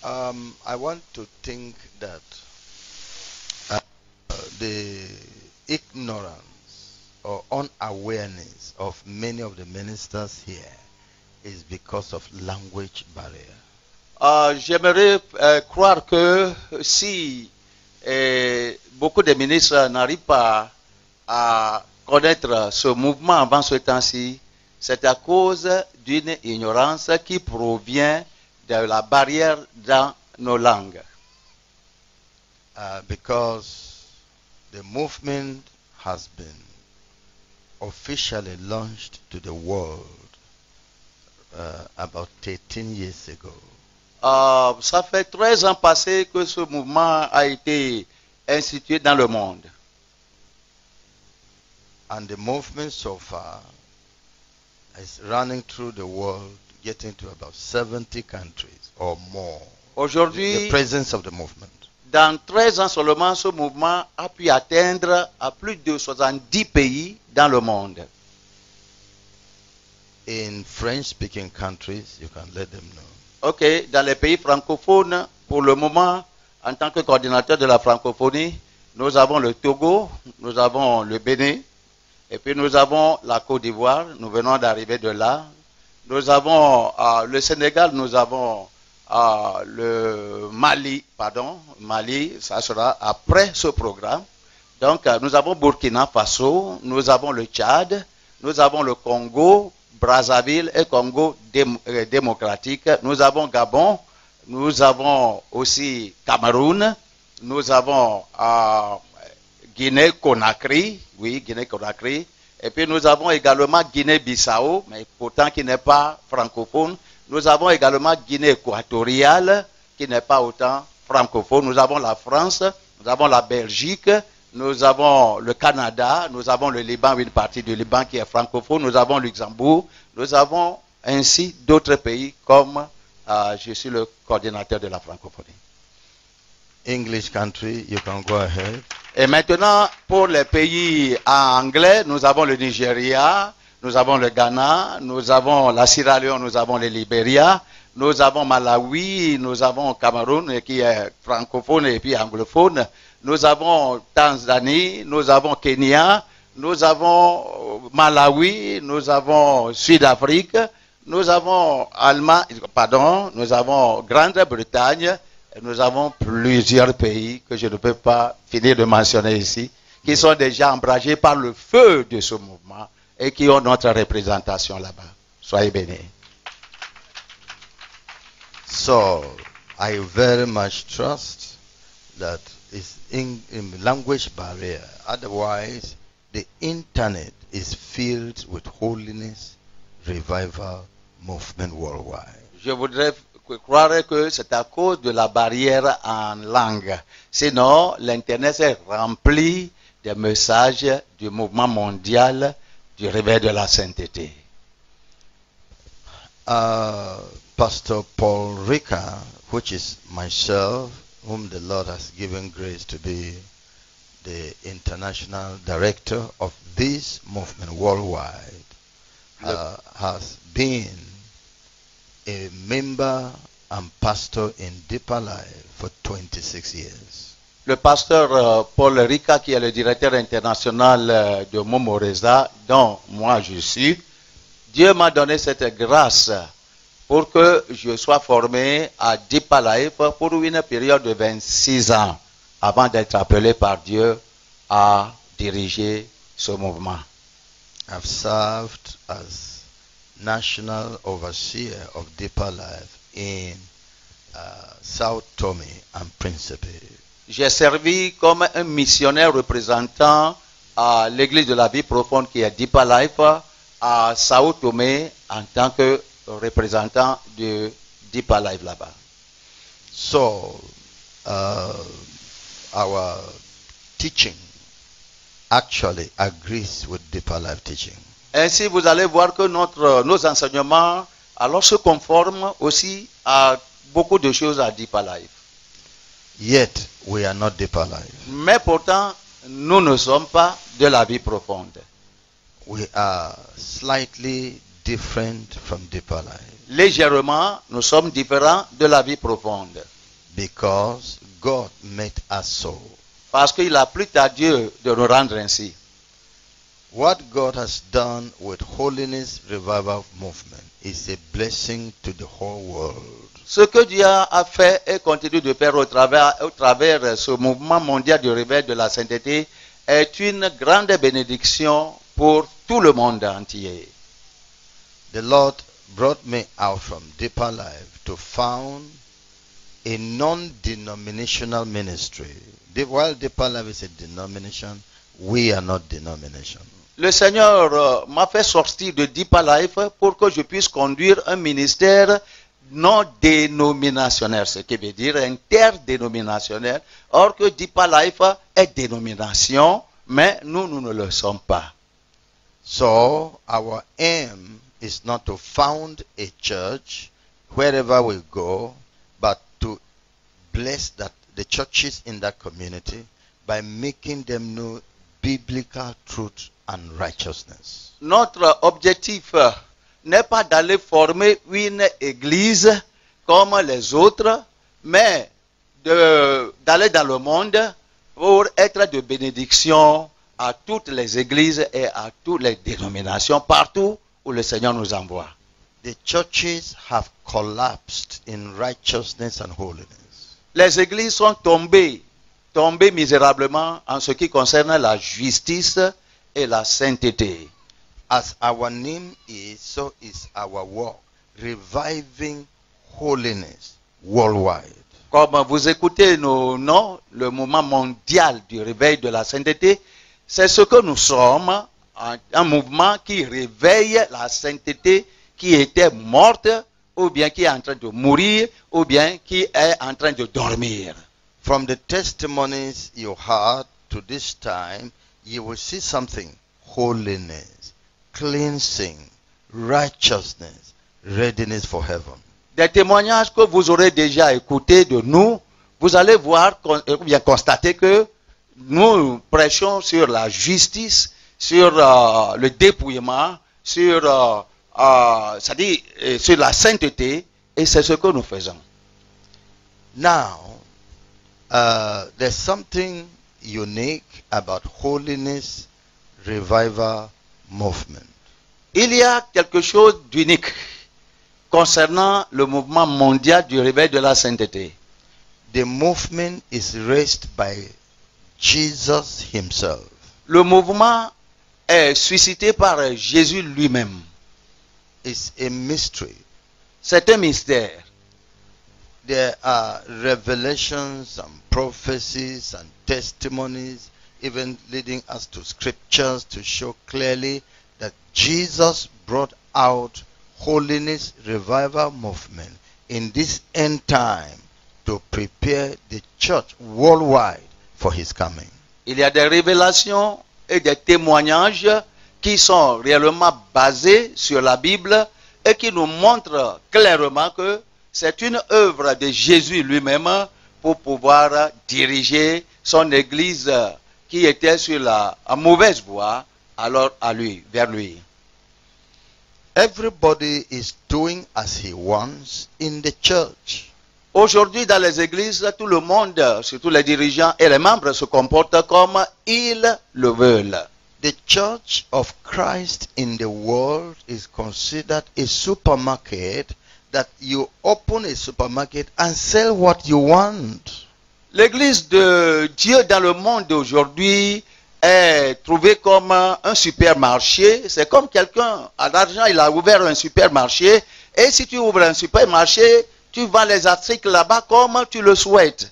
I want to think that uh, the ignorance or unawareness of many of the ministers here is because of language barrier. J'aimerais croire que si beaucoup de ministres n'arrivent pas à connaître ce mouvement avant ce temps-ci, c'est à cause d'une ignorance qui provient de la barrière dans nos langues. Because the movement has been officially launched to the world about 13 years ago. Ça fait 13 ans passés que ce mouvement a été institué dans le monde. And the movement so far is running through the world, getting to about 70 countries or more. Aujourd'hui, The presence of the movement. dans 13 ans seulement, ce mouvement a pu atteindre à plus de 70 pays dans le monde. In French-speaking countries, you can let them know. Ok, dans les pays francophones, pour le moment, en tant que coordinateur de la francophonie, nous avons le Togo, nous avons le Bénin, et puis nous avons la Côte d'Ivoire, nous venons d'arriver de là. Nous avons le Sénégal, nous avons le Mali, Mali, ça sera après ce programme. Donc nous avons Burkina Faso, nous avons le Tchad, nous avons le Congo, Brazzaville et Congo démocratique, nous avons Gabon, nous avons aussi Cameroun, nous avons Guinée-Conakry, oui, Guinée-Conakry, et puis nous avons également Guinée-Bissau, mais pourtant qui n'est pas francophone. Nous avons également Guinée équatoriale, qui n'est pas autant francophone. Nous avons la France, nous avons la Belgique, nous avons le Canada, nous avons le Liban, une partie du Liban qui est francophone, nous avons Luxembourg, nous avons ainsi d'autres pays comme je suis le coordinateur de la francophonie. English country, you can go ahead. Et maintenant, pour les pays anglais, nous avons le Nigeria, nous avons le Ghana, nous avons la Sierra Leone, nous avons le Libéria, nous avons Malawi, nous avons Cameroun qui est francophone et puis anglophone, nous avons Tanzanie, nous avons Kenya, nous avons Malawi, nous avons Sud-Afrique, nous avons nous avons Grande-Bretagne, et nous avons plusieurs pays que je ne peux pas finir de mentionner ici, qui sont déjà embragés par le feu de ce mouvement et qui ont notre représentation là-bas. Soyez bénis. So, I very much trust that it's in language barrier. Otherwise, the internet is filled with holiness, revival, movement worldwide. Je voudrais croire que c'est à cause de la barrière en langue. Sinon, l'Internet est rempli des messages du mouvement mondial du réveil de la sainteté. Pastor Paul Rika, which is myself, whom the Lord has given grace to be the international director of this movement worldwide, has been a member and pastor in Deeper Life for 26 years. Le pasteur Paul Rika, qui est le directeur international de Momoreza, dont moi je suis, Dieu m'a donné cette grâce pour que je sois formé à Deeper Life pour une période de 26 ans avant d'être appelé par Dieu à diriger ce mouvement. I've served as National Overseer of Deeper Life in Sao Tome and Principe. J'ai servi comme un missionnaire représentant à l'église de la vie profonde qui est Deeper Life à Sao Tome en tant que représentant de Deeper Life là-bas. So, our teaching actually agrees with Deeper Life teaching. Ainsi, vous allez voir que nos enseignements alors se conforment aussi à beaucoup de choses à Deeper Life. Yet, we are not Deeper Life. Mais pourtant, nous ne sommes pas de la vie profonde. We are slightly different from deeper life Légèrement, nous sommes différents de la vie profonde. because God made us so. Parce qu'il a plu à Dieu de nous rendre ainsi. What God has done with Holiness Revival Movement is a blessing to the whole world. Ce que Dieu a fait et continue de faire au travers ce mouvement mondial du réveil de la sainteté est une grande bénédiction pour tout le monde entier. The Lord brought me out from deeper life to found a non-denominational ministry. While deeper life is a denomination, we are not denomination. Le Seigneur m'a fait sortir de Deeper Life pour que je puisse conduire un ministère non dénominationnel, ce qui veut dire interdénominationnel. Or que Deeper Life est dénomination, mais nous ne le sommes pas. So our aim is not to found a church wherever we go, but to bless the churches in that community by making them know biblical truth and righteousness. Notre objectif n'est pas d'aller former une église comme les autres, mais d'aller dans le monde pour être de bénédiction à toutes les églises et à toutes les dénominations, partout où le Seigneur nous envoie. The churches have collapsed in righteousness and holiness. Les églises sont tombées misérablement en ce qui concerne la justice et la sainteté. As our name is, so is our work, reviving holiness worldwide. Comme vous écoutez nos noms, le mouvement mondial du réveil de la sainteté, c'est ce que nous sommes, un mouvement qui réveille la sainteté qui était morte, ou bien qui est en train de mourir, ou bien qui est en train de dormir. From the testimonies you heard to this time, you will see something: holiness, cleansing, righteousness, readiness for heaven. Des témoignages que vous aurez déjà écoutés de nous, vous allez voir, ou bien constater que nous prêchons sur la justice, sur le dépouillement, sur la sainteté, et c'est ce que nous faisons. Now, there's something unique about Holiness Revival Movement. Il y a quelque chose d'unique concernant le mouvement mondial du réveil de la sainteté. The movement is raised by Jesus himself. Le mouvement est suscité par Jésus lui-même. It's a mystery. C'est un mystère. There are revelations and prophecies and testimonies, even leading us to scriptures to show clearly that Jesus brought out Holiness Revival Movement in this end time to prepare the church worldwide for his coming. Il y a des révélations et des témoignages qui sont réellement basés sur la Bible et qui nous montrent clairement que c'est une œuvre de Jésus lui-même pour pouvoir diriger son église qui était sur la mauvaise voie alors vers lui. Everybody is doing as he wants in the church. Aujourd'hui, dans les églises, tout le monde, surtout les dirigeants et les membres, se comportent comme ils le veulent. The Church of Christ in the world is considered a supermarket that you open a supermarket and sell what you want. L'église de Dieu dans le monde d'aujourd'hui est trouvée comme un supermarché. C'est comme quelqu'un à l'argent, il a ouvert un supermarché. Et si tu ouvres un supermarché, tu vends les articles là-bas comme tu le souhaites.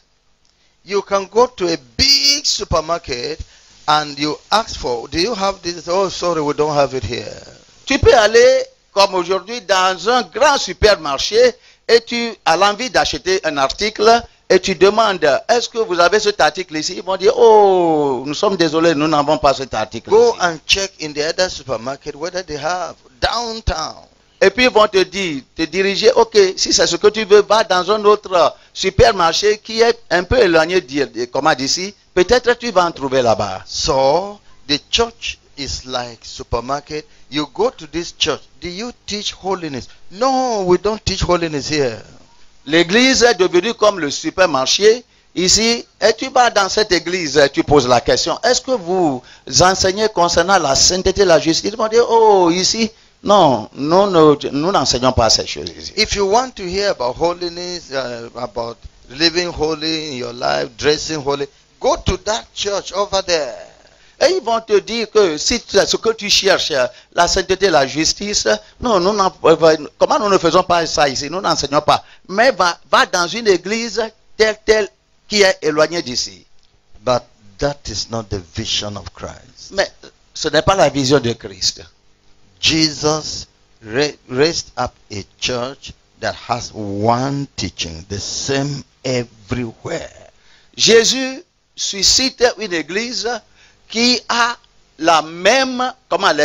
You can go to a big supermarket and you ask for, do you have this? Oh, sorry, we don't have it here. Tu peux aller, comme aujourd'hui, dans un grand supermarché et tu as l'envie d'acheter un article et tu demandes, est-ce que vous avez cet article ici? Ils vont dire, oh, nous sommes désolés, nous n'avons pas cet article Go ici. and check in the other supermarket whether they have downtown. Et puis ils vont te dire, te diriger, ok, si c'est ce que tu veux, va dans un autre supermarché qui est un peu éloigné d'ici. Peut-être tu vas en trouver là-bas. So the church is like supermarket. You go to this church. Do you teach holiness? No, we don't teach holiness here. L'église est devenue comme le supermarché ici. Et tu vas dans cette église, tu poses la question, est-ce que vous enseignez concernant la sainteté et la justice? Ils vont dire, oh, ici, non, nous n'enseignons pas ces choses ici. If you want to hear about holiness, about living holy in your life, dressing holy, go to that church over there. Et ils vont te dire que si ce que tu cherches, la sainteté, la justice, non, comment nous ne faisons pas ça ici? Nous n'enseignons pas. Mais va dans une église telle qui est éloignée d'ici. But that is not the vision of Christ. Mais ce n'est pas la vision de Christ. Jesus raised up a church that has one teaching, the same everywhere. Jésus suscite une église qui a les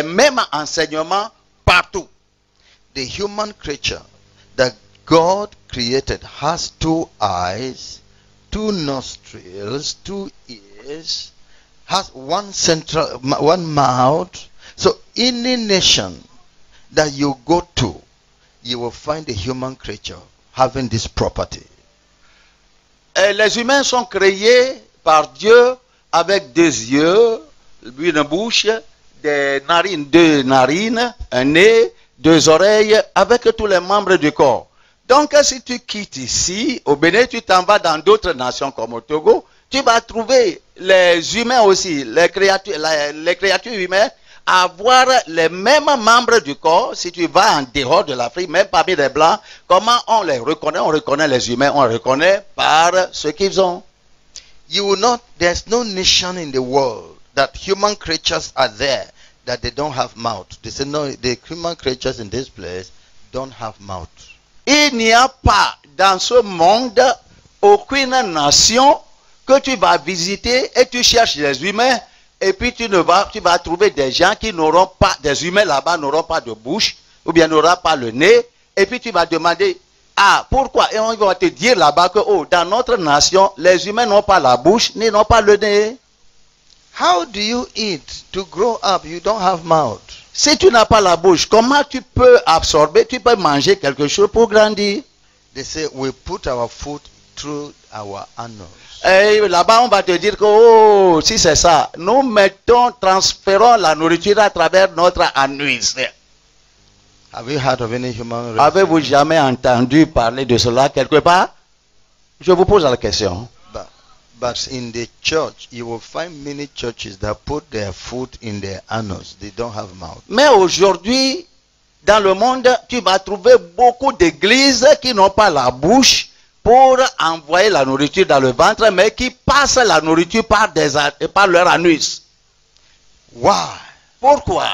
mêmes enseignements partout. The human creature that God created has 2 eyes, 2 nostrils, 2 ears, has one mouth. So any nation that you go to, you will find a human creature having this property. Et les humains sont créés par Dieu avec 2 yeux, une bouche, des narines, 2 narines, un nez, 2 oreilles, avec tous les membres du corps. Donc, si tu quittes ici, au Bénin, tu t'en vas dans d'autres nations comme au Togo, tu vas trouver les humains aussi, les créatures humaines, avoir les mêmes membres du corps. Si tu vas en dehors de l'Afrique, même parmi les Blancs, comment on les reconnaît? On reconnaît les humains, on les reconnaît par ce qu'ils ont. There's no nation in the world that human creatures are there that they don't have mouth. They say, no, the human creatures in this place don't have mouth. Il n'y a pas dans ce monde aucune nation que tu vas visiter et tu cherches les humains et puis tu vas trouver des gens qui n'auront pas, des humains là-bas n'auront pas de bouche ou bien n'auront pas le nez et puis tu vas demander, ah, pourquoi? Et on va te dire là-bas que, oh, dans notre nation, les humains n'ont pas la bouche ni n'ont pas le nez. How do you eat to grow up? You don't have mouth. Si tu n'as pas la bouche, comment tu peux absorber, tu peux manger quelque chose pour grandir? They say we put our food through our anus. Et là-bas, on va te dire que, oh, si c'est ça, nous transférons la nourriture à travers notre anus. Have you heard of any human race? Avez-vous jamais entendu parler de cela quelque part? Je vous pose la question. But in the church, you will find many churches that put their foot in their anus. They don't have mouth. Mais aujourd'hui, dans le monde, tu vas trouver beaucoup d'églises qui n'ont pas la bouche pour envoyer la nourriture dans le ventre, mais qui passent la nourriture par leur anus. Why? Pourquoi?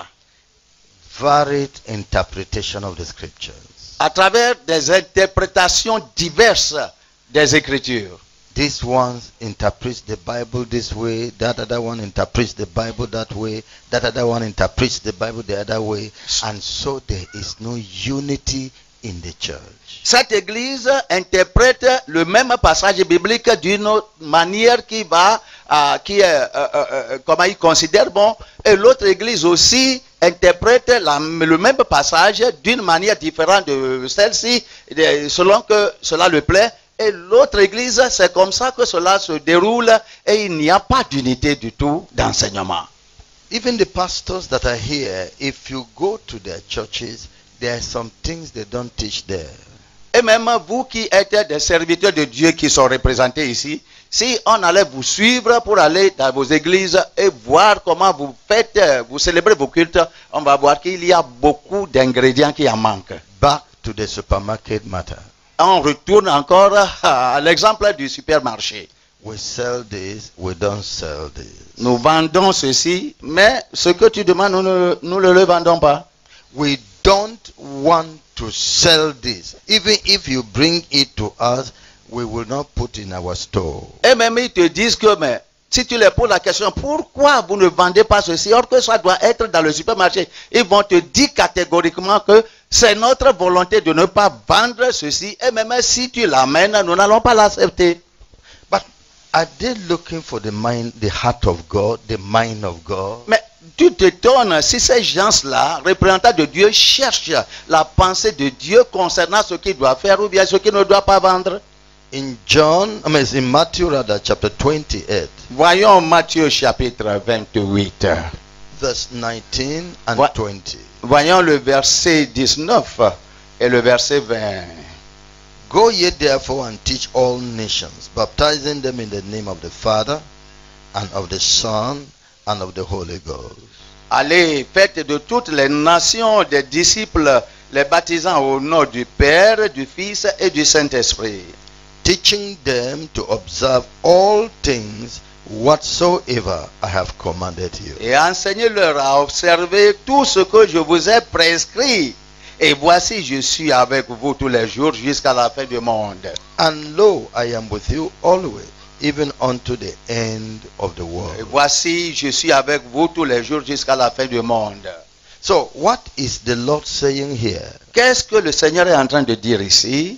Varied interpretation of the scriptures. À travers des interprétations diverses des Écritures. This one interprets the Bible this way, that other one interprets the Bible that way, that other one interprets the Bible the other way, and so there is no unity in the church. Cette église interprète le même passage biblique d'une manière comment il considère bon, et l'autre église aussi interprète le même passage d'une manière différente de celle-ci, selon que cela le plaît. Et l'autre église, c'est comme ça que cela se déroule et il n'y a pas d'unité du tout d'enseignement. Even the pastors that are here, if you go to their churches, there are some things they don't teach there. Et même vous qui êtes des serviteurs de Dieu qui sont représentés ici, si on allait vous suivre pour aller dans vos églises et voir comment vous faites, vous célébrez vos cultes, on va voir qu'il y a beaucoup d'ingrédients qui en manquent. Back to the supermarket matter. On retourne encore à l'exemple du supermarché. We sell this, we don't sell this. Nous vendons ceci, mais ce que tu demandes, nous ne le vendons pas. We don't want to sell this. Even if you bring it to us, we will not put in our store. Et même ils te disent que, mais si tu leur poses la question, pourquoi vous ne vendez pas ceci, alors que ça doit être dans le supermarché, ils vont te dire catégoriquement que c'est notre volonté de ne pas vendre ceci, et même si tu l'amènes, nous n'allons pas l'accepter. But are they looking for the heart of God, the mind of God? Mais tu t'étonnes si ces gens-là, représentants de Dieu, cherchent la pensée de Dieu concernant ce qu'il doit faire ou bien ce qu'il ne doit pas vendre. In Matthew rather, chapter 28, Voyons Matthieu chapitre 28. verse 19 and What? 20. Voyons le verset 19 et le verset 20. Go ye therefore and teach all nations, baptizing them in the name of the Father, and of the Son, and of the Holy Ghost. Allez, faites de toutes les nations des disciples, les baptisant au nom du Père, du Fils et du Saint-Esprit, Teaching them to observe all things whatsoever I have commanded you. et enseignez-leur à observer tout ce que je vous ai prescrit. Et voici, je suis avec vous tous les jours jusqu'à la fin du monde. And lo, I am with you always, even unto the end of the Et world. voici, je suis avec vous tous les jours jusqu'à la fin du monde. So, what is the Lord saying here? Qu'est-ce que le Seigneur est en train de dire ici?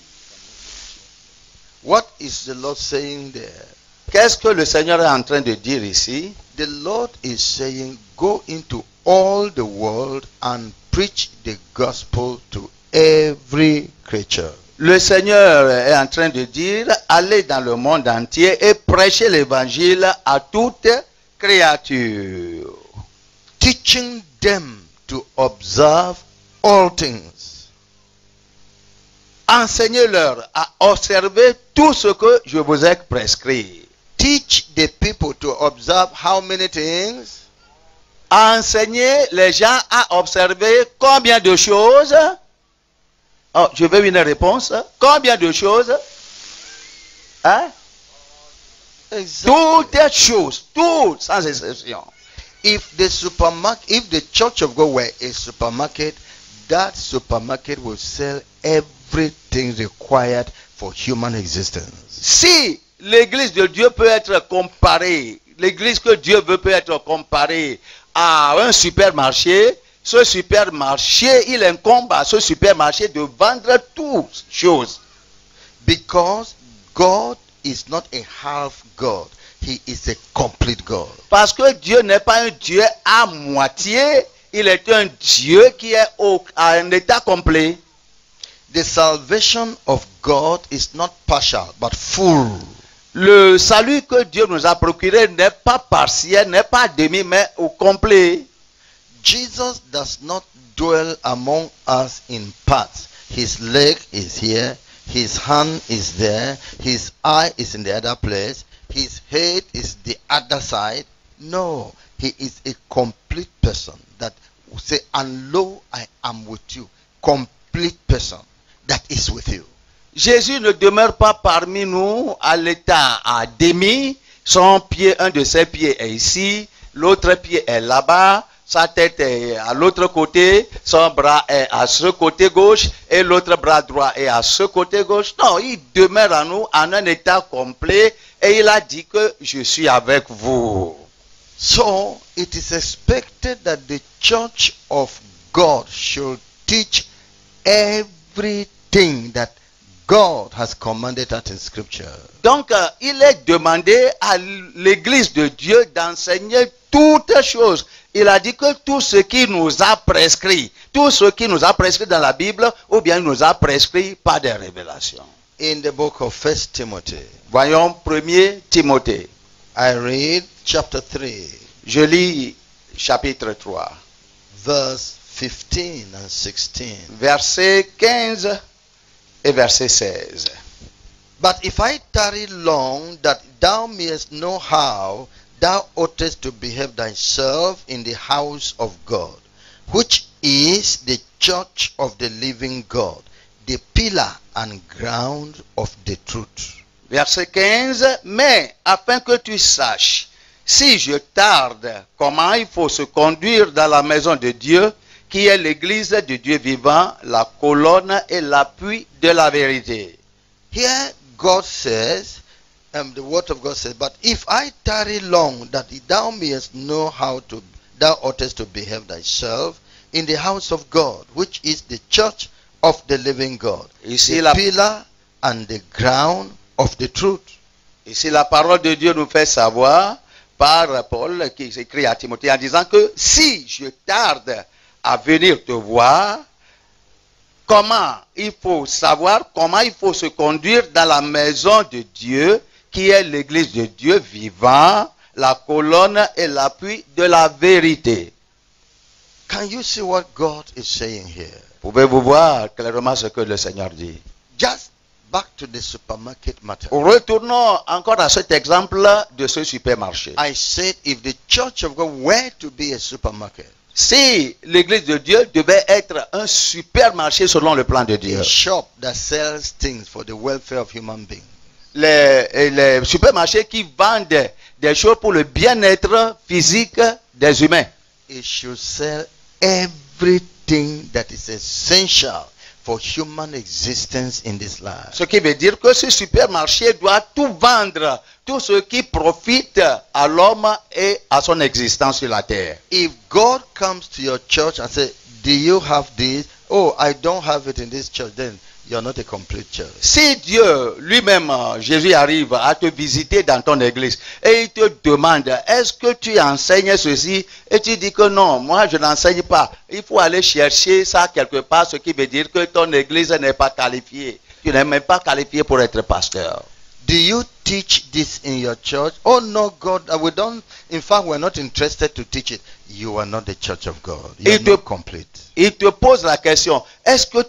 What is the Lord saying there? Qu'est-ce que le Seigneur est en train de dire ici? The Lord is saying, go into all the world and preach the gospel to every creature. Le Seigneur est en train de dire, allez dans le monde entier et prêchez l'évangile à toute créature. Teaching them to observe all things. Enseignez-leur à observer tout ce que je vous ai prescrit. Teach the people to observe how many things? Enseignez les gens à observer combien de choses? Oh, je veux une réponse. Combien de choses? Hein? Toutes choses, toutes, sans exception. If the church of God were a supermarket, that supermarket will sell everything required for human existence. Si l'église de Dieu peut être comparée, l'église que Dieu veut peut être comparée à un supermarché, ce supermarché, il incombe à ce supermarché de vendre toutes choses. Because God is not a half God. He is a complete God. Parce que Dieu n'est pas un Dieu à moitié, il est un Dieu qui est à un état complet. The salvation of God is not partial, but full. Le salut que Dieu nous a procuré n'est pas partiel, n'est pas demi, mais au complet. Jesus does not dwell among us in parts. His leg is here, his hand is there, his eye is in the other place, his head is the other side. No, he is a complete person that will say, and lo, I am with you. Complete person that is with you. Jésus ne demeure pas parmi nous à l'état à demi. Son pied, un de ses pieds est ici, l'autre pied est là-bas, sa tête est à l'autre côté, son bras est à ce côté gauche et l'autre bras droit est à ce côté gauche. Non, il demeure à nous en un état complet et il a dit que je suis avec vous. So, it is expected that the church of God should teach everything that God has commanded us in scripture. Donc, il est demandé à l'église de Dieu d'enseigner toutes choses. Il a dit que tout ce qui nous a prescrit, tout ce qui nous a prescrit dans la Bible, ou bien il nous a prescrit par des révélations. In the book of 1 Timothy, Voyons 1er Timothée. I read chapter 3, Je lis chapitre 3, verse 15 and 16. verset 15 et verset 16. But if I tarry long, that thou mayest know how thou oughtest to behave thyself in the house of God, which is the church of the living God, the pillar and ground of the truth. Verset 15. Mais afin que tu saches, si je tarde, comment il faut se conduire dans la maison de Dieu, qui est l'église de Dieu vivant, la colonne et l'appui de la vérité. Here God says, the word of God says, but if I tarry long, that thou mayest know how thou oughtest to behave thyself in the house of God, which is the church of the living God, Ici, the pillar and the ground of the truth. Ici, la parole de Dieu nous fait savoir par Paul qui s'écrit à Timothée en disant que si je tarde à venir te voir, comment il faut savoir, comment il faut se conduire dans la maison de Dieu, qui est l'église de Dieu vivant, la colonne et l'appui de la vérité. Can you see what God is saying here? Pouvez-vous voir clairement ce que le Seigneur dit? Just back to the supermarket matter. Retournons encore à cet exemple de ce supermarché. I said if the church of God were to be a supermarket, Si l'église de Dieu devait être un supermarché selon le plan de Dieu, a shop that sells things for the welfare of human beings, les supermarchés qui vendent des choses pour le bien-être physique des humains, it should sell everything that is essential for human existence in this life. ce qui veut dire que ce supermarché doit tout vendre, tout ce qui profite à l'homme et à son existence sur la terre. If God comes to your church and says, do you have this? Oh, I don't have it in this church. Then you're not a complete church. Si Dieu lui-même, Jésus, arrive à te visiter dans ton église et il te demande, est-ce que tu enseignes ceci? Et tu dis que non, moi je n'enseigne pas. Il faut aller chercher ça quelque part, ce qui veut dire que ton église n'est pas qualifiée. Tu n'es même pas qualifié pour être pasteur. Do you teach this in your church? Oh no, God, we don't. In fact, we're not interested to teach it. You are not the church of God. You are not complete. Il te pose la question, est-ce que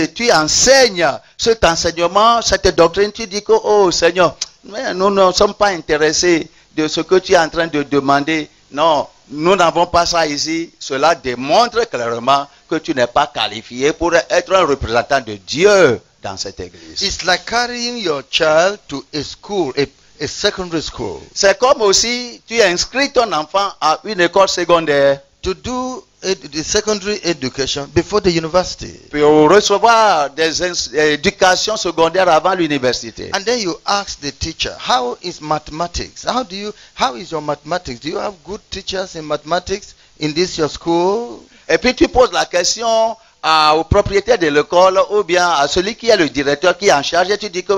tu enseignes cet enseignement, cette doctrine? Tu dis que, oh Seigneur, mais nous ne sommes pas intéressés de ce que tu es en train de demander. Non, nous n'avons pas ça ici. Cela démontre clairement que tu n'es pas qualifié pour être un représentant de Dieu dans cette église. It's like carrying your child to a school, a secondary school, C'est comme aussi tu inscris ton enfant à une école secondaire to do the secondary education before the university. pour recevoir des éducations secondaires avant l'université. And then you ask the teacher, how is mathematics? How is your mathematics? Do you have good teachers in mathematics in this your school? Et puis tu poses la question au propriétaire de l'école ou bien à celui qui est le directeur qui est en charge et tu dis que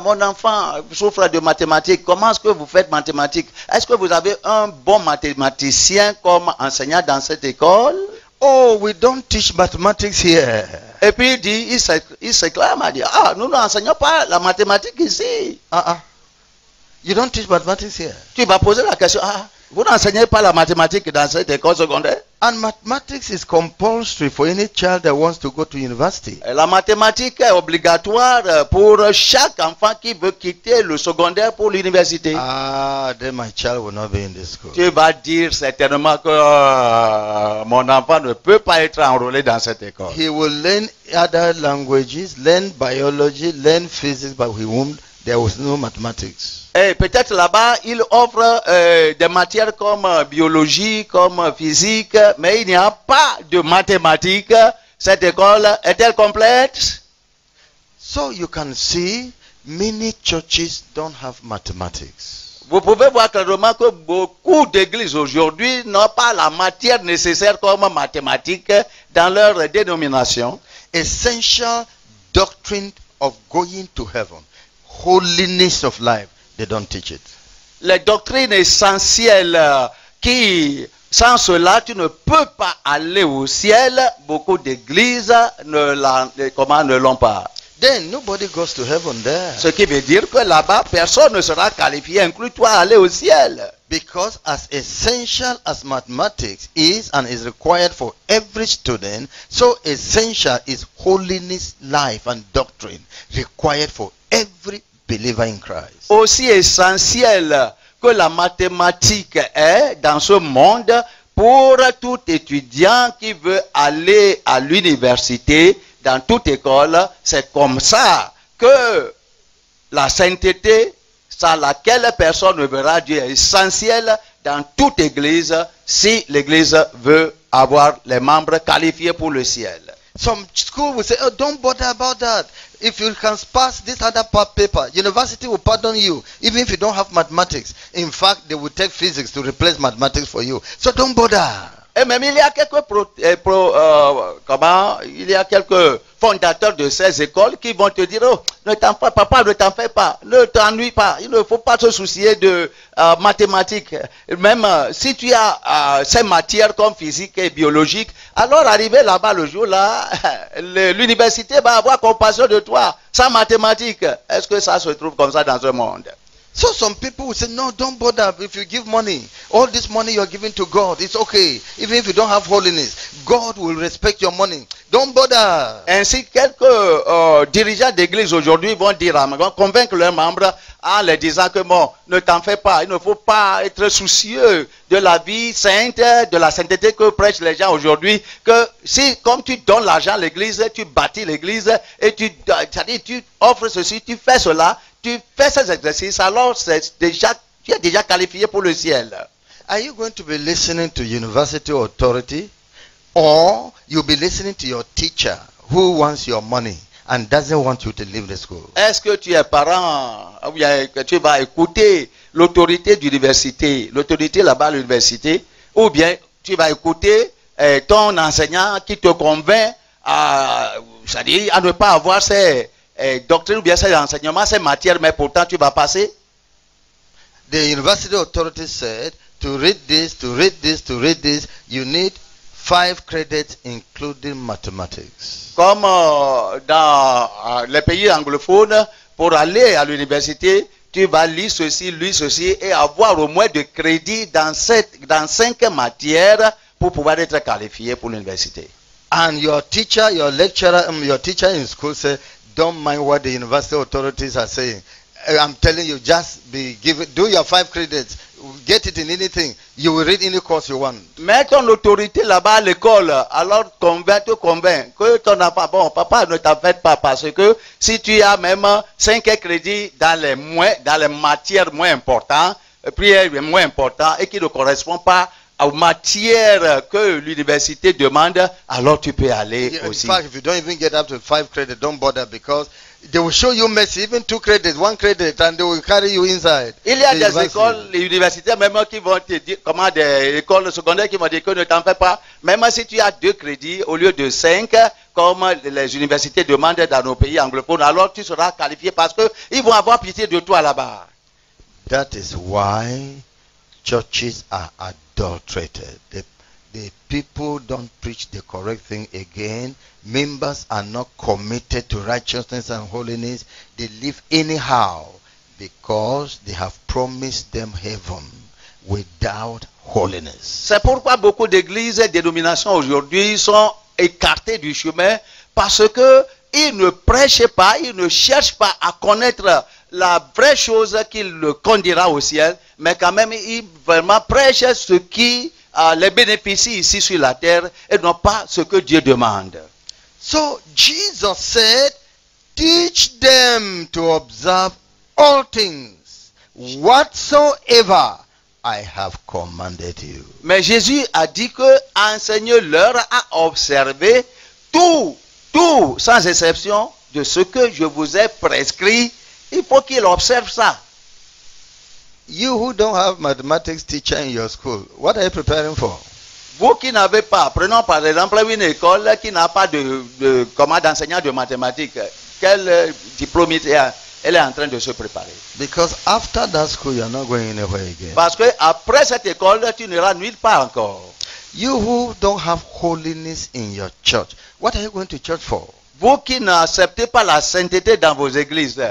mon enfant souffre de mathématiques. Comment est-ce que vous faites mathématiques? Est-ce que vous avez un bon mathématicien comme enseignant dans cette école? Oh, we don't teach mathematics here. Et puis il dit, il s'éclame à dire, nous n'enseignons pas la mathématique ici. You don't teach mathematics here. Tu vas poser la question, vous n'enseignez pas la mathématique dans cette école secondaire? And mathematics is compulsory for any child that wants to go to university. La mathématique est obligatoire pour chaque enfant qui veut quitter le secondaire pour l'université. Then my child will not be in this school. Tu vas dire certainement que mon enfant ne peut pas être enrôlé dans cette école. He will learn other languages, learn biology, learn physics, but there was no mathematics. Et peut-être là-bas, il offre des matières comme biologie, comme physique, mais il n'y a pas de mathématiques. Cette école est-elle complète? So you can see, many churches don't have mathematics. Vous pouvez voir clairement que beaucoup d'églises aujourd'hui n'ont pas la matière nécessaire comme mathématiques dans leur dénomination. Essential doctrine of going to heaven, holiness of life. They don't teach it. Les doctrines essentielles qui, sans cela, tu ne peux pas aller au ciel. Beaucoup d'églises ne l'ont pas. Then nobody goes to heaven there. Ce qui veut dire que là-bas, personne ne sera qualifié, inclus toi, à aller au ciel. Because as essential as mathematics is and is required for every student, so essential is holiness, life, and doctrine required for every believer in Christ. Aussi essentiel que la mathématique est dans ce monde pour tout étudiant qui veut aller à l'université, dans toute école, c'est comme ça que la sainteté, sans laquelle personne ne verra Dieu, est essentielle dans toute église si l'église veut avoir les membres qualifiés pour le ciel. Some school will say, oh, don't bother about that. If you can pass this other paper, university will pardon you, even if you don't have mathematics. In fact, they will take physics to replace mathematics for you. So don't bother. Et même il y a quelques il y a quelques fondateurs de ces écoles qui vont te dire, oh, ne t'en fais pas, papa, ne t'en fais pas, ne t'ennuie pas, il ne faut pas te soucier de mathématiques. Même si tu as ces matières comme physique et biologique, alors arrivé là-bas le jour là, l'université va avoir compassion de toi, sans mathématiques. Est-ce que ça se trouve comme ça dans un monde? So some people will say, no, don't bother if you give money. All this money you're giving to God, it's okay. Even if you don't have holiness, God will respect your money. Don't bother. Ainsi, quelques dirigeants d'église aujourd'hui vont dire, vont convaincre leurs membres en leur disant que bon, ne t'en fais pas, il ne faut pas être soucieux de la vie sainte, de la sainteté que prêchent les gens aujourd'hui, que si comme tu donnes l'argent à l'église, tu bâtis l'église et tu offres ceci, tu fais cela, tu fais ces exercices, alors tu es déjà qualifié pour le ciel. Are you going to be listening to university authority, or you'll be listening to your teacher who wants your money and doesn't want you to leave the school? Est-ce que tu es parent, ou bien que tu vas écouter l'autorité d'université, l'autorité là-bas à l'université, ou bien tu vas écouter ton enseignant qui te convainc c'est-à-dire à ne pas avoir ces doctrines ou bien ces enseignements, ces matières, mais pourtant tu vas passer? The university authority said, to read this, to read this, to read this, you need 5 credits including mathematics. Comme dans les pays anglophones, pour aller à l'université, tu vas lire ceci et avoir au moins de crédits dans 5 matières pour pouvoir être qualifié pour l'université. And your teacher, your lecturer, your teacher in school said, don't mind what the university authorities are saying. I'm telling you, just do your 5 credits, get it in anything. You will read any course you want. Mets ton autorité là-bas à l'école, alors te convainc que ton enfant, bon, papa, ne t'en fais pas, parce que si tu as même 5 crédits dans les matières moins importantes, prières moins importantes, et qui ne correspondent pas aux matières que l'université demande, alors tu peux aller aussi. In fact, if you don't even get up to 5 credits, don't bother, because they will show you mercy, even 2 credits, 1 credit, and they will carry you inside. Il y a des écoles, les universités même qui vont te dire, comment des écoles secondaires qui vont dire que ne t'en fais pas, même si tu as 2 crédits au lieu de 5, comme les universités demandent dans nos pays anglophones, alors tu seras qualifié parce qu'ils vont avoir pitié de toi là-bas. That is why churches are adulterated. The people don't preach the correct thing again. Members are not committed to righteousness and holiness. They live anyhow because they have promised them heaven without holiness. C'est pourquoi beaucoup d'églises et dénominations aujourd'hui sont écartées du chemin, parce que ils ne prêchent pas, ils ne cherchent pas à connaître la vraie chose qui le conduira au ciel, mais quand même ils vraiment prêchent ce qui les bénéficie ici sur la terre et non pas ce que Dieu demande. So Jesus said, teach them to observe all things whatsoever I have commanded you. Mais Jésus a dit que enseigne-leur à observer tout, sans exception, de ce que je vous ai prescrit. Il faut qu'ils observent ça. You who don't have mathematics teacher in your school, what are you preparing for? Vous qui n'avez pas, prenons par exemple une école qui n'a pas d'enseignant de mathématiques, quel diplôme elle est en train de se préparer? Because after that school, you are not going anywhere again. Parce que après cette école, tu n'iras nulle part encore. You who don't have holiness in your church, what are you going to church for? Vous qui n'acceptez pas la sainteté dans vos églises,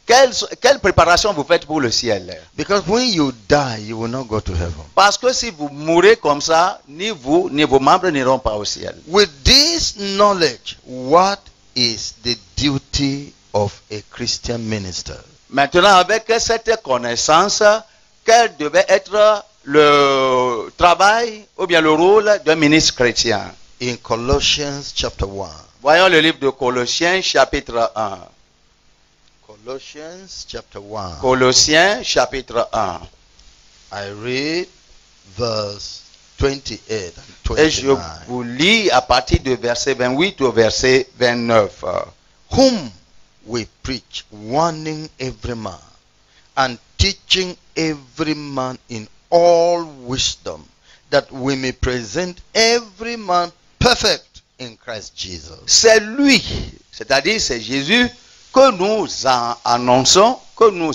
quelle préparation vous faites pour le ciel? Because when you die, you will not go to heaven. Parce que si vous mourrez comme ça, ni vous, ni vos membres n'iront pas au ciel. With this knowledge, what is the duty of a Christian minister? Maintenant, avec cette connaissance, quel devait être le travail ou bien le rôle d'un ministre chrétien? In Colossians chapter 1. Voyons le livre de Colossiens chapitre 1. Colossians chapter 1. Colossiens chapitre 1. I read verse 28 and Et je 29. vous lis à partir de verset 28 au verset 29. Whom we preach, warning every man, and teaching every man in all wisdom, that we may present every man perfect in Christ Jesus. C'est lui, c'est-à-dire c'est Jésus que nous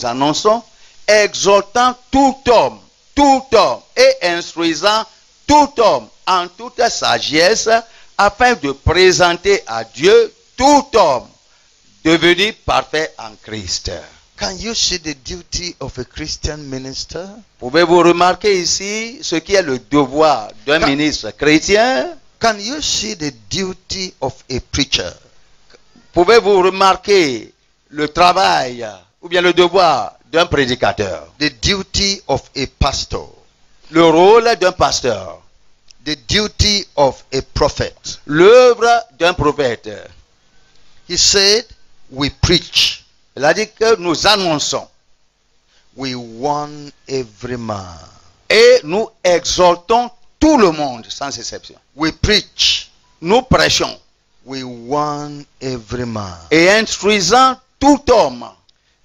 annonçons, exhortant tout homme et instruisant tout homme en toute sagesse, afin de présenter à Dieu tout homme devenu parfait en Christ. Can you see the duty of a Christian minister? Pouvez-vous remarquer ici ce qui est le devoir d'un ministre chrétien? Can you see the duty of a preacher? Pouvez-vous remarquer le travail ou bien le devoir d'un prédicateur? The duty of a pastor. Le rôle d'un pasteur. The duty of a prophet. L'œuvre d'un prophète. He said, we preach. Il a dit que nous annonçons. We warn every man. Et nous exhortons tout le monde, sans exception. We preach. Nous prêchons. We warn every man. Et instruisant tout homme.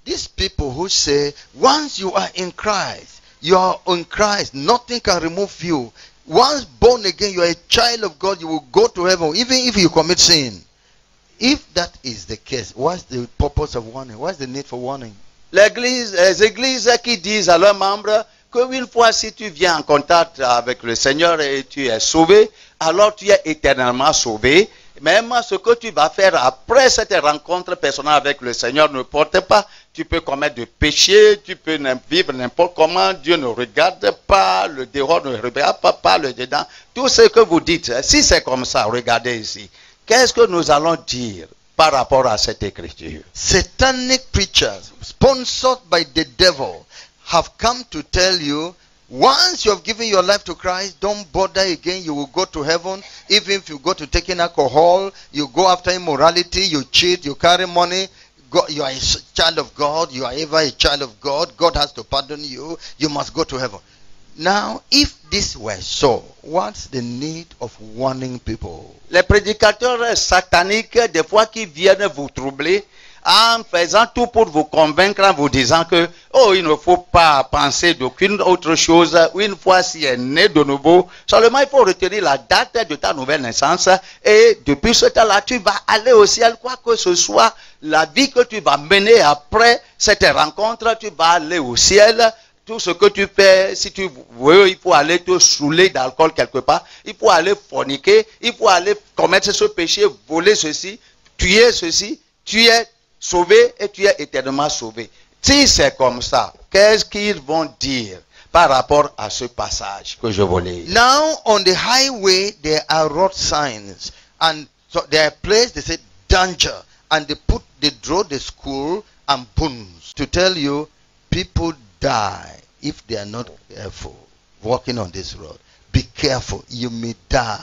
These people who say, once you are in Christ, you are in Christ, nothing can remove you. Once born again, you are a child of God, you will go to heaven, even if you commit sin. If that is the case, what's the purpose of warning? What's the need for warning? Les églises qui disent à leurs membres qu'une fois si tu viens en contact avec le Seigneur et tu es sauvé, alors tu es éternellement sauvé. Même ce que tu vas faire après cette rencontre personnelle avec le Seigneur ne porte pas. Tu peux commettre des péchés, tu peux vivre n'importe comment. Dieu ne regarde pas, le dehors ne regarde pas le dedans. Tout ce que vous dites, si c'est comme ça, regardez ici. Qu'est-ce que nous allons dire par rapport à cette écriture? Satanic preachers, sponsored by the devil, have come to tell you, once you have given your life to Christ, don't bother again, you will go to heaven. Even if you go to taking alcohol, you go after immorality, you cheat, you carry money, you are a child of God, you are ever a child of God, God has to pardon you, you must go to heaven. Now, if this were so, what's the need of warning people? Les prédicateurs sataniques, des fois, qui viennent vous troubler, en faisant tout pour vous convaincre, en vous disant que, oh, il ne faut pas penser d'aucune autre chose. Une fois si elle est née de nouveau, seulement il faut retenir la date de ta nouvelle naissance. Et depuis ce temps-là, tu vas aller au ciel, quoi que ce soit. La vie que tu vas mener après cette rencontre, tu vas aller au ciel. Tout ce que tu fais, si tu veux, il faut aller te saouler d'alcool quelque part. Il faut aller forniquer. Il faut aller commettre ce péché, voler ceci, tuer ceci. Tu es sauvé et tu es éternellement sauvé. Si c'est comme ça, qu'est-ce qu'ils vont dire par rapport à ce passage que je vous lis? Now on the highway there are road signs, and so there are places they say danger, and they draw the skull and bones to tell you people die if they are not careful walking on this road. Be careful, you may die.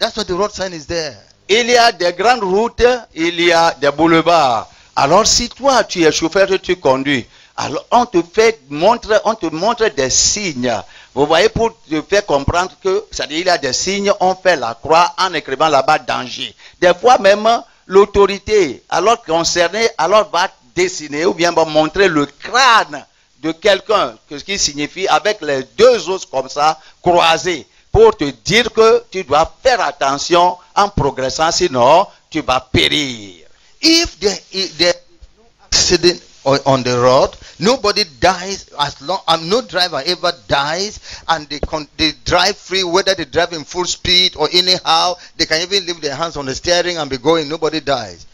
That's why the road sign is there. Il y a des grandes routes, il y a des boulevards. Alors si toi tu es chauffeur et tu conduis, alors on te montre des signes. Vous voyez, pour te faire comprendre que, c'est-à-dire il y a des signes, on fait la croix en écrivant là-bas danger. Des fois même l'autorité, alors concernée, alors va dessiner ou bien va montrer le crâne de quelqu'un, ce qui signifie avec les deux os comme ça croisés, pour te dire que tu dois faire attention en progressant, sinon tu vas périr. If there is no accident on the road, nobody dies as long, no driver ever dies, and they drive free, whether they drive in full speed or anyhow, they can even leave their hands on the steering and be going, nobody dies.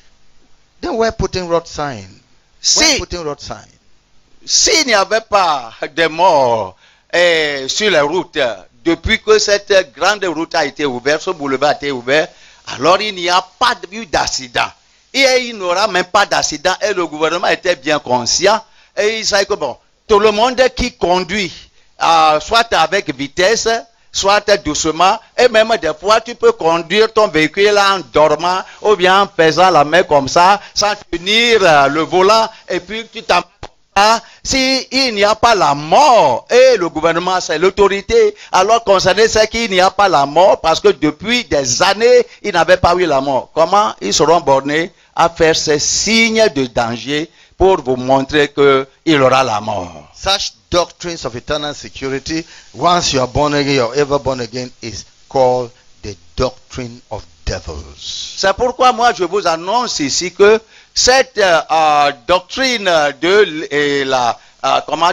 Then we're putting road sign. We're putting road sign. S'il n'y avait pas de morts sur les routes, depuis que cette grande route a été ouverte, ce boulevard a été ouvert, alors il n'y a pas eu d'accident. Et il n'y aura même pas d'accident. Et le gouvernement était bien conscient. Et il savait que bon, tout le monde qui conduit, soit avec vitesse, soit doucement, et même des fois tu peux conduire ton véhicule en dormant, ou bien en faisant la main comme ça, sans tenir le volant, et puis tu t'en... Si il n'y a pas la mort, et le gouvernement c'est l'autorité, alors concerné c'est qu'il n'y a pas la mort, parce que depuis des années, il n'avait pas eu la mort. Comment ils seront bornés à faire ces signes de danger pour vous montrer qu'il aura la mort. Such doctrines of eternal security, once you are born again, you are ever born again, is called the doctrine of devils. C'est pourquoi moi je vous annonce ici que cette doctrine de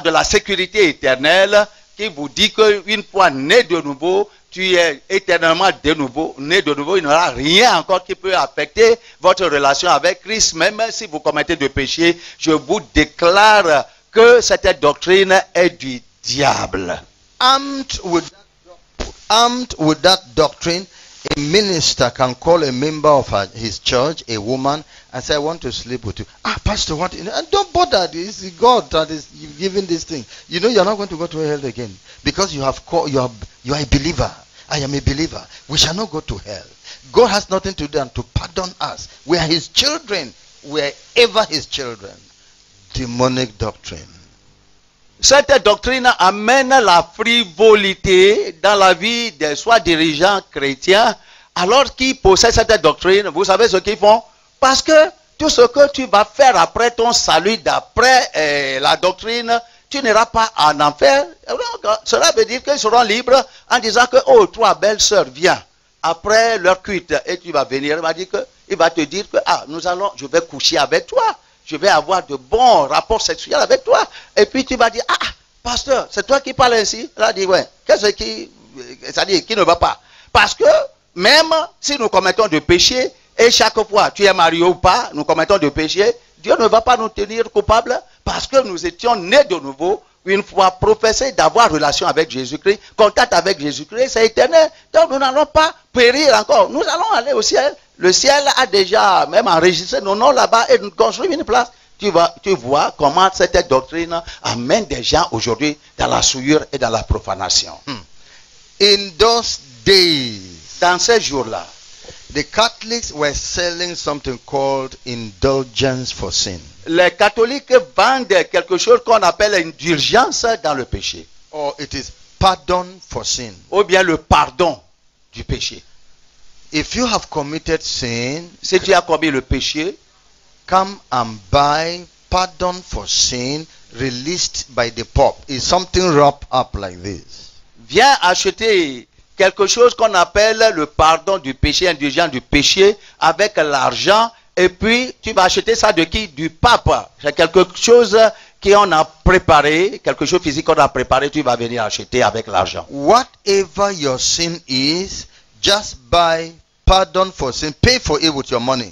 la sécurité éternelle qui vous dit qu'une fois né de nouveau, tu es éternellement né de nouveau, il n'y aura rien encore qui peut affecter votre relation avec Christ, même si vous commettez de péché, je vous déclare que cette doctrine est du diable. Armed with that doctrine, a minister can call a member of his church, a woman, and say, I want to sleep with you. Pastor, what? And don't bother. It's God that is giving this thing. You know you're not going to go to hell again. Because you are a believer. I am a believer. We shall not go to hell. God has nothing to do than to pardon us. We are his children. We are ever his children. Demonic doctrine. Cette doctrine amène la frivolité dans la vie des soi dirigeants chrétiens. Alors qu'ils possèdent cette doctrine, vous savez ce qu'ils font? Parce que tout ce que tu vas faire après ton salut, d'après la doctrine, tu n'iras pas en enfer. Cela veut dire qu'ils seront libres en disant que, oh, toi, belle sœur, viens. Après leur cuite, et tu vas venir, il va te dire que, je vais coucher avec toi. Je vais avoir de bons rapports sexuels avec toi. Et puis tu vas dire, pasteur, c'est toi qui parles ainsi? Là, dit, ouais, qu'est-ce qui ne va pas? Parce que même si nous commettons de péché, et chaque fois, tu es marié ou pas, nous commettons de péché, Dieu ne va pas nous tenir coupables parce que nous étions nés de nouveau, une fois professés d'avoir relation avec Jésus-Christ, contact avec Jésus-Christ, c'est éternel. Donc nous n'allons pas périr encore. Nous allons aller au ciel. Le ciel a déjà même enregistré nos noms là-bas et nous construit une place. Tu vois comment cette doctrine amène des gens aujourd'hui dans la souillure et dans la profanation. In those days, dans ces jours-là, the Catholics were selling something called indulgence for sin. Les catholiques vendent quelque chose qu'on appelle indulgence dans le péché. Or it is pardon for sin. Ou bien le pardon du péché. If you have committed sin, si tu as commis le péché, come and buy pardon for sin released by the Pope. It's something wrapped up like this. Viens acheter quelque chose qu'on appelle le pardon du péché, indulgence du péché, avec l'argent, et puis tu vas acheter ça de qui? Du pape. C'est quelque chose qu'on a préparé, quelque chose physique qu'on a préparé, tu vas venir acheter avec l'argent. Whatever your sin is, just buy pardon for sin, pay for it with your money,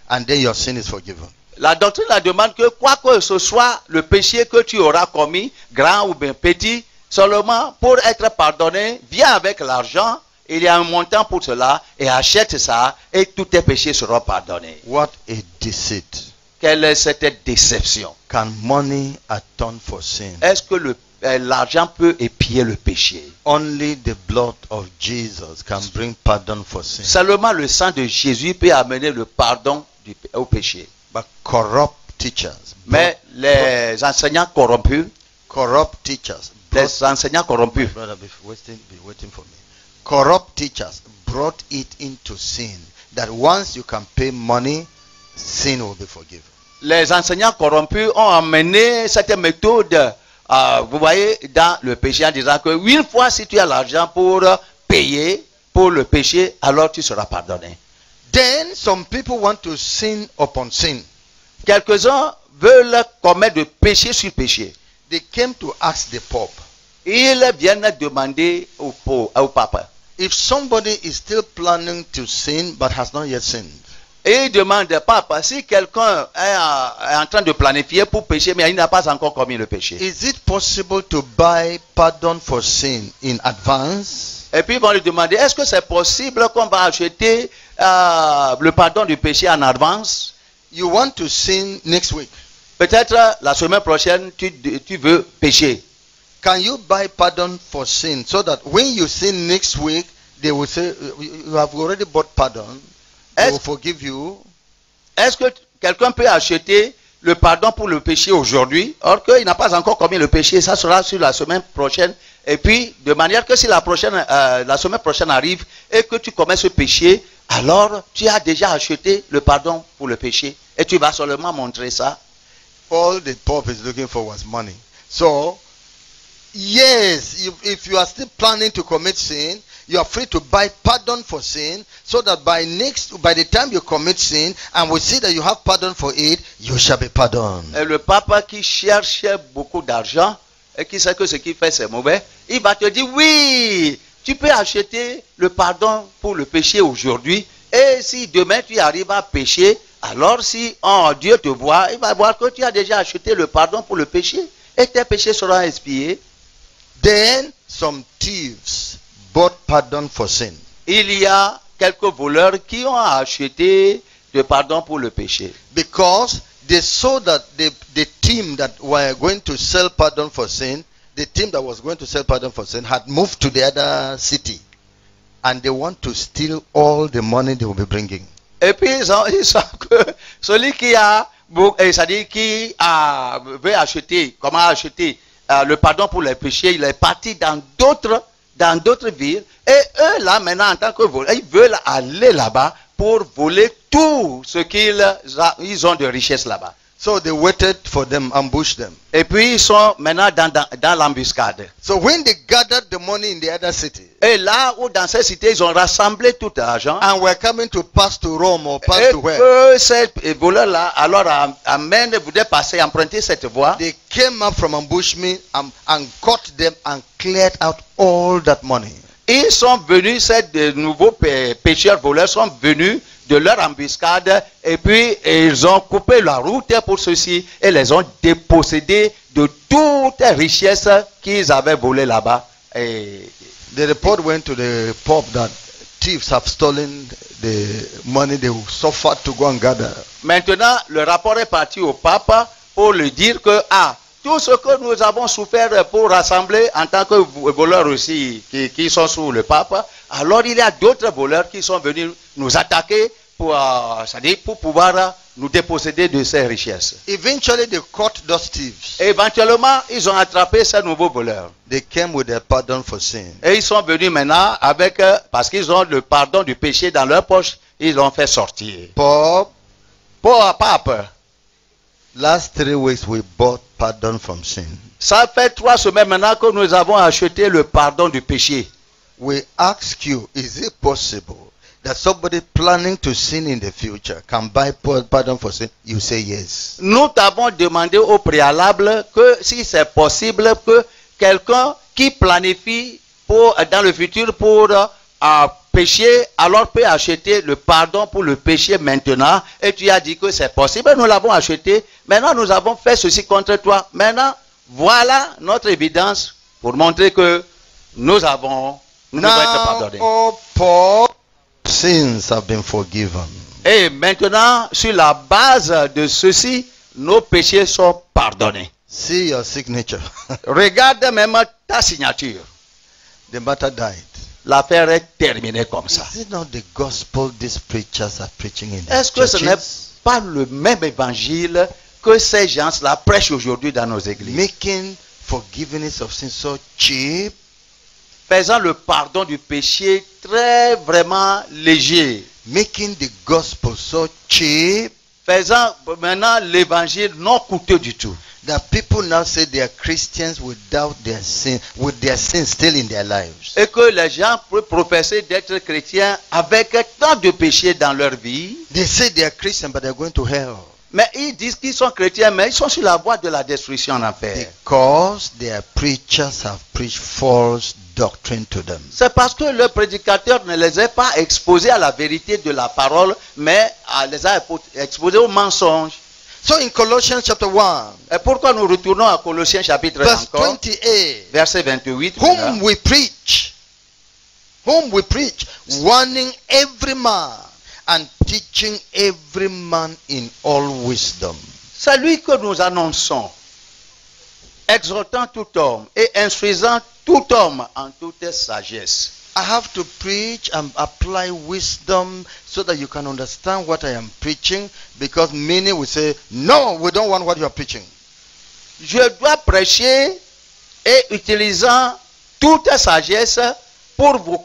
and then your sin is forgiven. La doctrine la demande que quoi que ce soit le péché que tu auras commis, grand ou bien petit, seulement pour être pardonné, viens avec l'argent, il y a un montant pour cela, et achète ça, et tous tes péchés seront pardonnés. What a deceit. Quelle est cette déception? Can money atone for sin? Est-ce que l'argent peut épier le péché? Only the blood of Jesus can bring pardon for sin. Seulement le sang de Jésus peut amener le pardon au péché. But corrupt teachers. Mais les enseignants corrompus. Corrupt teachers. Les enseignants corrompus. Brother, be waiting for me. Corrupt teachers brought it into sin. That once you can pay money, sin will be forgiven. Les enseignants corrompus ont amené cette méthode, vous voyez, dans le péché en disant que une fois si tu as l'argent pour payer pour le péché, alors tu seras pardonné. Then some people want to sin upon sin. Quelques-uns veulent commettre de péché sur péché. They came to ask the Pope. Ils viennent demander au pape. If somebody is still planning to sin but has not yet sinned. Et il demande, papa, si quelqu'un est en train de planifier pour pécher, mais il n'a pas encore commis le péché. Is it possible to buy pardon for sin in advance? Et puis ils vont lui demander, est-ce que c'est possible qu'on va acheter le pardon du péché en avance? You want to sin next week. Peut-être la semaine prochaine, tu veux pécher. Can you buy pardon for sin so that when you sin next week, they will say, you have already bought pardon. They will forgive you. Est-ce que quelqu'un peut acheter le pardon pour le péché aujourd'hui, or qu'il n'a pas encore commis le péché, ça sera sur la semaine prochaine. Et puis, de manière que si la semaine prochaine arrive et que tu commets ce péché, alors tu as déjà acheté le pardon pour le péché et tu vas seulement montrer ça. all the Pope is looking for was money. So, yes, if you are still planning to commit sin, you are free to buy pardon for sin, so that by the time you commit sin and we see that you have pardon for it, you shall be pardoned. Et le papa qui cherche beaucoup d'argent et qui sait que ce qu'il fait c'est mauvais, il va te dire oui, tu peux acheter le pardon pour le péché aujourd'hui, et si demain tu arrives à pécher, alors si Dieu te voit, il va voir que tu as déjà acheté le pardon pour le péché et tes péchés seront expiés. Then some thieves bought pardon for sin. Il y a quelques voleurs qui ont acheté le pardon pour le péché. Because they saw that the team that were going to sell pardon for sin, the team that was going to sell pardon for sin had moved to the other city. And they want to steal all the money they will be bringing. Et puis ils savent que celui qui c'est-à-dire qui veut acheter, comment acheter le pardon pour les péchés, il est parti dans d'autres villes. Et eux là maintenant en tant que voleurs, ils veulent aller là-bas pour voler tout ce qu'ils ont de richesse là-bas. So they waited for them, ambushed them. Et puis ils sont maintenant dans l'embuscade. So when they gathered the money in the other city, et là où dans cette cité ils ont rassemblé tout l'argent, and were coming to pass to Rome or pass et to where, que ces voleurs là alors voulaient passer, emprunter cette voie. they came up from ambushment and caught them and cleared out all that money. Ils sont venus, ces nouveaux pécheurs voleurs sont venus de leur embuscade et puis ils ont coupé la route pour ceux-ci et les ont dépossédés de toutes les richesses qu'ils avaient volées là-bas. Et the report went to the Pope that thieves have stolen the money they suffered to go and gather. Maintenant, le rapport est parti au pape pour lui dire que tout ce que nous avons souffert pour rassembler en tant que voleurs aussi qui sont sous le pape, alors il y a d'autres voleurs qui sont venus nous attaquer pour pouvoir nous déposséder de ces richesses. Eventually they caught those thieves. Et éventuellement, ils ont attrapé ces nouveaux voleurs. They came with their pardon for sin. Et ils sont venus maintenant avec, parce qu'ils ont le pardon du péché dans leur poche, ils l'ont fait sortir. Pope, Pape, last 3 weeks we bought pardon from sin. ça fait 3 semaines maintenant que nous avons acheté le pardon du péché. We ask you, is it possible that somebody planning to sin in the future can buy pardon for sin? You say yes. Nous t'avons demandé au préalable que si c'est possible que quelqu'un qui planifie dans le futur pour pécher, alors peut acheter le pardon pour le péché maintenant. Et tu as dit que c'est possible, nous l'avons acheté. Maintenant, nous avons fait ceci contre toi. Maintenant, voilà notre évidence pour montrer que nous devons être pardonnés. Oh Paul, sins have been forgiven. Et maintenant, sur la base de ceci, nos péchés sont pardonnés. See your signature. Regarde même ta signature. The matter died. L'affaire est terminée comme ça. Is it not the gospel these preachers are preaching in Est-ce their que ce n'est churches? pas le même évangile que ces gens-là prêchent aujourd'hui dans nos églises? Making forgiveness of sin so cheap. Faisant le pardon du péché très vraiment léger. Making the gospel so cheap Faisant maintenant l'évangile non coûteux du tout. that people now say they are Christians without their sin, with their sin still in their lives. Et que les gens peuvent professer d'être chrétiens avec tant de péchés dans leur vie. They say they are Christians, but they're going to hell Mais ils disent qu'ils sont chrétiens, mais ils sont sur la voie de la destruction en enfer. because their preachers have preached false doctrine to them. C'est parce que le prédicateur ne les a pas exposés à la vérité de la parole, mais les a exposés au mensonge. So in Colossians chapter 1, Et pourquoi nous retournons à Colossiens chapitre 1 verse encore, 28, verset 28. whom we preach, warning every man and teaching every man in all wisdom. C'est lui que nous annonçons, exhortant tout homme et instruisant tout homme en toute sagesse. I have to preach and apply wisdom so that you can understand what I am preaching, because many will say, no, we don't want what you are preaching. Je dois prêcher et utilisant toute sagesse pour vous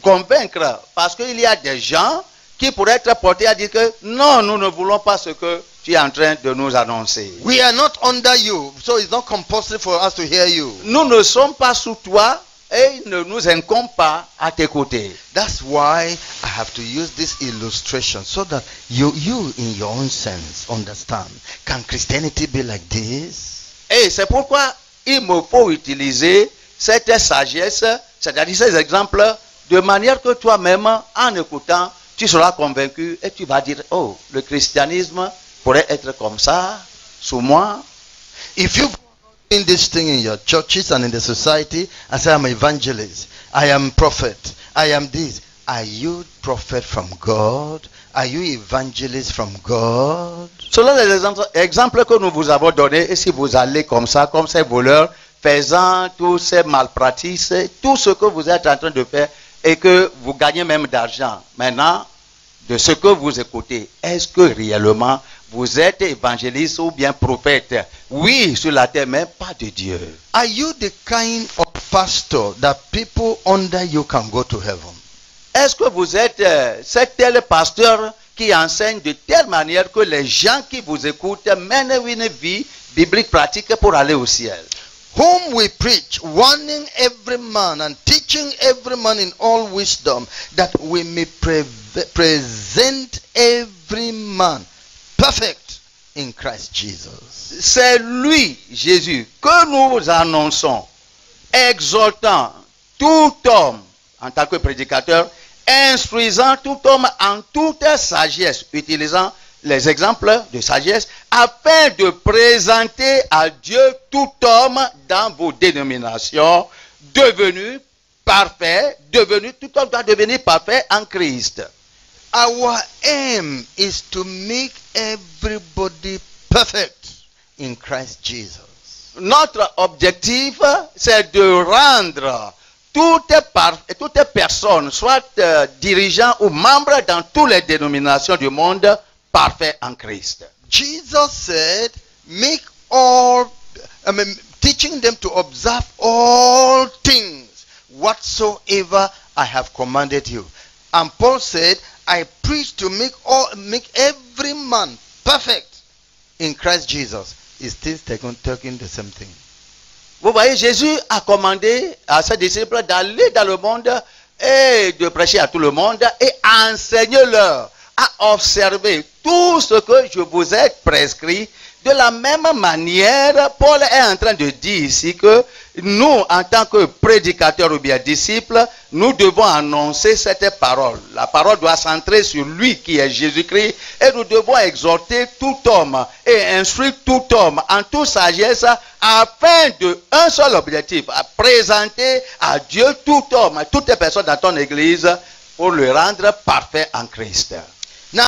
convaincre. Parce qu'il y a des gens qui pourraient être portés à dire que non, nous ne voulons pas ce que tu es en train de nous annoncer. We are not under you, so it's not compulsory for us to hear you. Nous ne sommes pas sous toi et il ne nous incombe pas à t'écouter. That's why I have to use this illustration so that you in your own sense understand. Can Christianity be like this? Et c'est pourquoi il me faut utiliser cette sagesse, c'est-à-dire ces exemples, de manière que toi-même, en écoutant, tu seras convaincu et tu vas dire, oh, le christianisme pourrait être comme ça, sous moi. If you in this thing in your churches and in the society and say, I'm an evangelist, I am prophet, I am this. Are you prophet from God? Are you evangelist from God? Selon les exemples que nous vous avons donnés, et si vous allez comme ça, comme ces voleurs, faisant tous ces malpratices, tout ce que vous êtes en train de faire, et que vous gagnez même d'argent. Maintenant, de ce que vous écoutez, est-ce que réellement vous êtes évangéliste ou bien prophète? Oui, sur la terre, mais pas de Dieu. Are you the kind of pastor that people under you can go to heaven? Est-ce que vous êtes cet tel pasteur qui enseigne de telle manière que les gens qui vous écoutent mènent une vie biblique pratique pour aller au ciel? Whom we preach, warning every man and teaching every man in all wisdom, that we may present every man perfect in Christ Jesus. C'est lui, Jésus, que nous annonçons, exaltant tout homme en tant que prédicateur, instruisant tout homme en toute sagesse, utilisant les exemples de sagesse, afin de présenter à Dieu tout homme dans vos dénominations, devenu parfait, tout homme doit devenir parfait en Christ. Our aim is to make everybody perfect in Christ Jesus. Notre objectif, c'est de rendre toute personne, soit dirigeant ou membre dans toutes les dénominations du monde, parfait en Christ. Jesus said, teaching them to observe all things whatsoever I have commanded you. And Paul said, I preach to make every man perfect in Christ Jesus. Is still talking the same thing. Vous voyez, Jésus a commandé à ses disciples d'aller dans le monde et de prêcher à tout le monde et enseigner-leur à observer tout ce que je vous ai prescrit. De la même manière, Paul est en train de dire ici que nous, en tant que prédicateurs ou bien disciples, nous devons annoncer cette parole. La parole doit centrer sur lui qui est Jésus-Christ et nous devons exhorter tout homme et instruire tout homme en toute sagesse afin de un seul objectif, à présenter à Dieu tout homme, toutes les personnes dans ton église pour le rendre parfait en Christ. Now,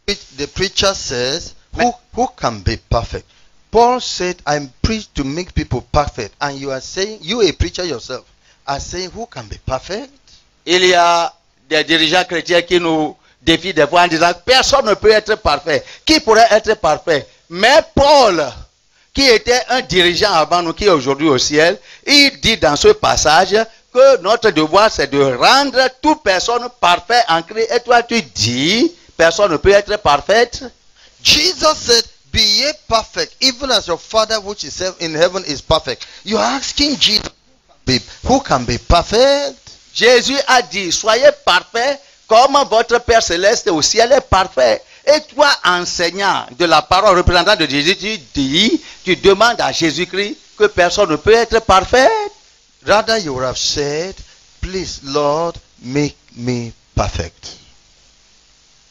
the preacher says, who can be perfect? Paul said, I'm preached to make people perfect. And you are saying, you a preacher yourself, are saying, who can be perfect? Il y a des dirigeants chrétiens qui nous défient des fois en disant, personne ne peut être parfait. Qui pourrait être parfait? Mais Paul, qui était un dirigeant avant nous, qui est aujourd'hui au ciel, il dit dans ce passage que notre devoir, c'est de rendre toute personne parfaite en Christ. Et toi, tu dis, personne ne peut être parfaite. Jesus said, be ye perfect, even as your Father which is in heaven is perfect. You are asking Jesus, who can be perfect? Jésus a dit, soyez parfaits comme votre Père Céleste au ciel est parfait. Et toi, enseignant de la parole, représentant de Jésus, tu demandes à Jésus-Christ que personne ne peut être parfait. Rather, you would have said, please, Lord, make me perfect.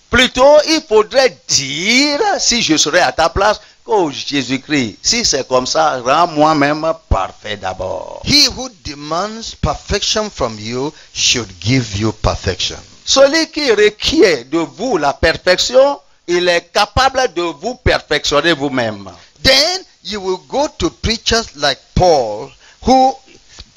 Plutôt, il faudrait dire, si je serais à ta place, oh Jésus-Christ, si c'est comme ça, rends moi-même parfait d'abord. He who demands perfection from you should give you perfection. Celui qui requiert de vous la perfection, il est capable de vous perfectionner vous-même. Then you will go to preachers like Paul, who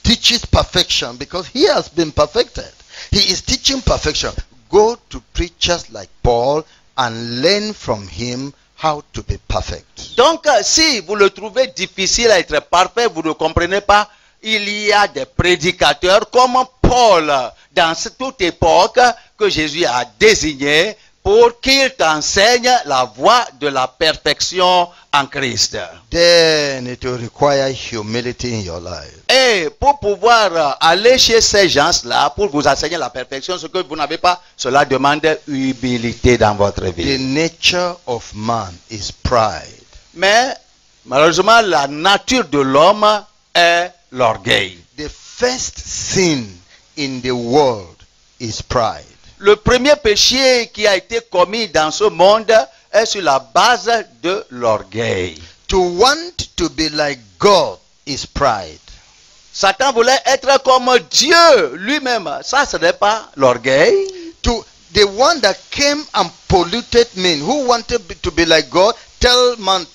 teaches perfection because he has been perfected. He is teaching perfection. Go to preachers like Paul and learn from him how to be perfect. Donc, si vous le trouvez difficile à être parfait, vous ne comprenez pas, il y a des prédicateurs comme Paul dans toute époque que Jésus a désigné pour qu'il t'enseigne la voie de la perfection en Christ. Then it will require humility in your life. Et pour pouvoir aller chez ces gens-là, pour vous enseigner la perfection, ce que vous n'avez pas, cela demande humilité dans votre The vie. nature of man is pride. Mais malheureusement, la nature de l'homme est l'orgueil. The first sin in the world is pride. Le premier péché qui a été commis dans ce monde est sur la base de l'orgueil. To want to be like God is pride. Satan voulait être comme Dieu lui-même. Ça, ce n'est pas l'orgueil. To the one that came and polluted men, who wanted to be like God, told man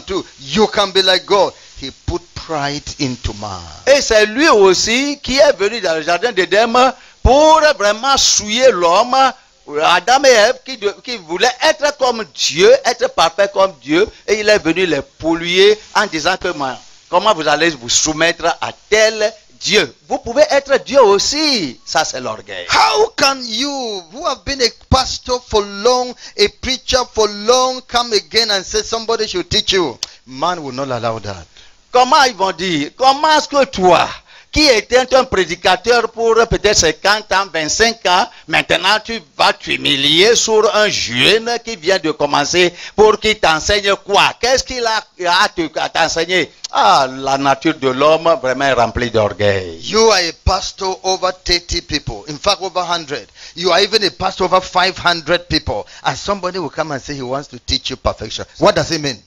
too, you can be like God. He put pride into man. Et c'est lui aussi qui est venu dans le jardin d'Éden pour vraiment souiller l'homme. Adam et Ève qui voulaient être comme Dieu, être parfait comme Dieu, et il est venu les polluer en disant que comment vous allez vous soumettre à tel Dieu. Vous pouvez être Dieu aussi. Ça, c'est l'orgueil. How can you, who have been a pastor for long, a preacher for long, come again and say somebody should teach you? Man will not allow that. Comment ils vont dire? Comment est-ce que toi, qui était un prédicateur pour peut-être 50 ans, 25 ans, maintenant tu vas t'humilier sur un jeune qui vient de commencer pour qu'il t'enseigne quoi? Qu'est-ce qu'il a à t'enseigner? Ah, la nature de l'homme vraiment est remplie d'orgueil. You are a pastor over 30 people, in fact over 100. You are even a pastor over 500 people. And somebody will come and say he wants to teach you perfection. What does it mean?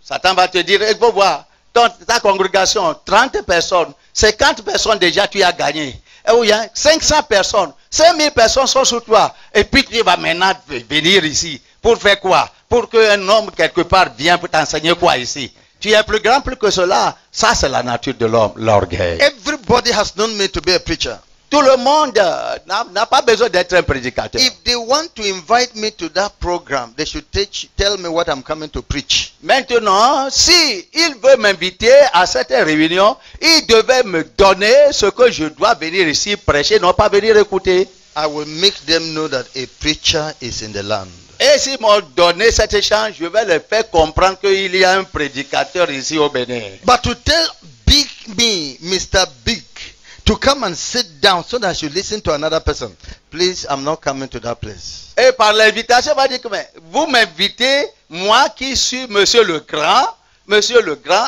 Satan va te dire, il faut voir, dans ta congrégation, 30 personnes, 50 personnes déjà tu as gagné. Et où il y a 500 personnes, 5000 personnes sont sur toi. Et puis tu vas maintenant venir ici. Pour faire quoi? Pour qu'un homme quelque part vienne pour t'enseigner quoi ici? Tu es plus grand plus que cela. Ça c'est la nature de l'homme, l'orgueil. Everybody has known me to be a preacher. Tout le monde n'a pas besoin d'être un prédicateur. If they want to invite me to that program, they should tell me what I'm coming to preach. Maintenant, si il veut m'inviter à cette réunion, il devait me donner ce que je dois venir ici prêcher, non pas venir écouter. I will make them know that a preacher is in the land. Et s'ils m'ont donné cet échange, je vais leur faire comprendre qu'il y a un prédicateur ici au Bénin. But to tell Big me, Mr. Big, to come and sit down so that I should listen to another person, please, I'm not coming to that place. Et par l'invitation, on va dire que vous m'invitez, moi qui suis Monsieur le Grand,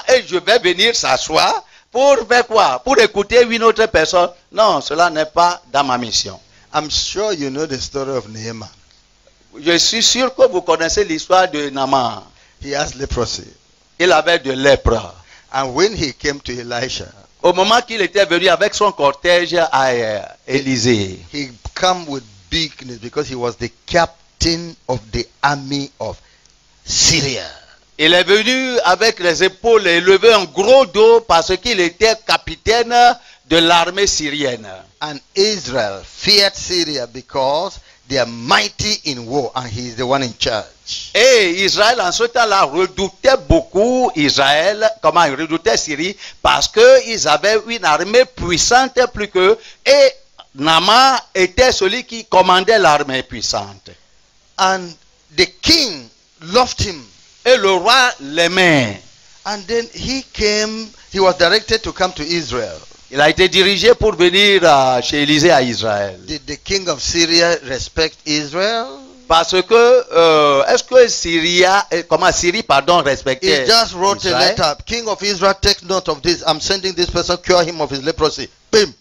et je vais venir s'asseoir pour faire quoi? Pour écouter une autre personne. Non, cela n'est pas dans ma mission. I'm sure you know the story of Nehemiah. Je suis sûr que vous connaissez l'histoire de Naaman. He has leprosy. Il avait de lèpre. And when he came to Elisha, Au moment qu'il était venu avec son cortège à Élysée, he came with bigness because he was the captain of the army of Syria. il est venu avec les épaules élevées, un gros dos, parce qu'il était capitaine de l'armée syrienne. And Israel feared Syria because they are mighty in war and he is the one in charge. Et Israël en ce temps-là redoutait beaucoup Israël, comment il redoutait Syrie, parce qu'ils avaient une armée puissante plus qu'eux, et Naaman était celui qui commandait l'armée puissante. And the king loved him. Et le roi l'aimait. And then he was directed to come to Israel. Il a été dirigé pour venir chez Élysée à Israël. Did the king of Syria respect Israel? Parce que, est-ce que Syrie respectait He just wrote a Israël? letter. King of Israel, take note of this. I'm sending this person, cure him of his leprosy. Bim.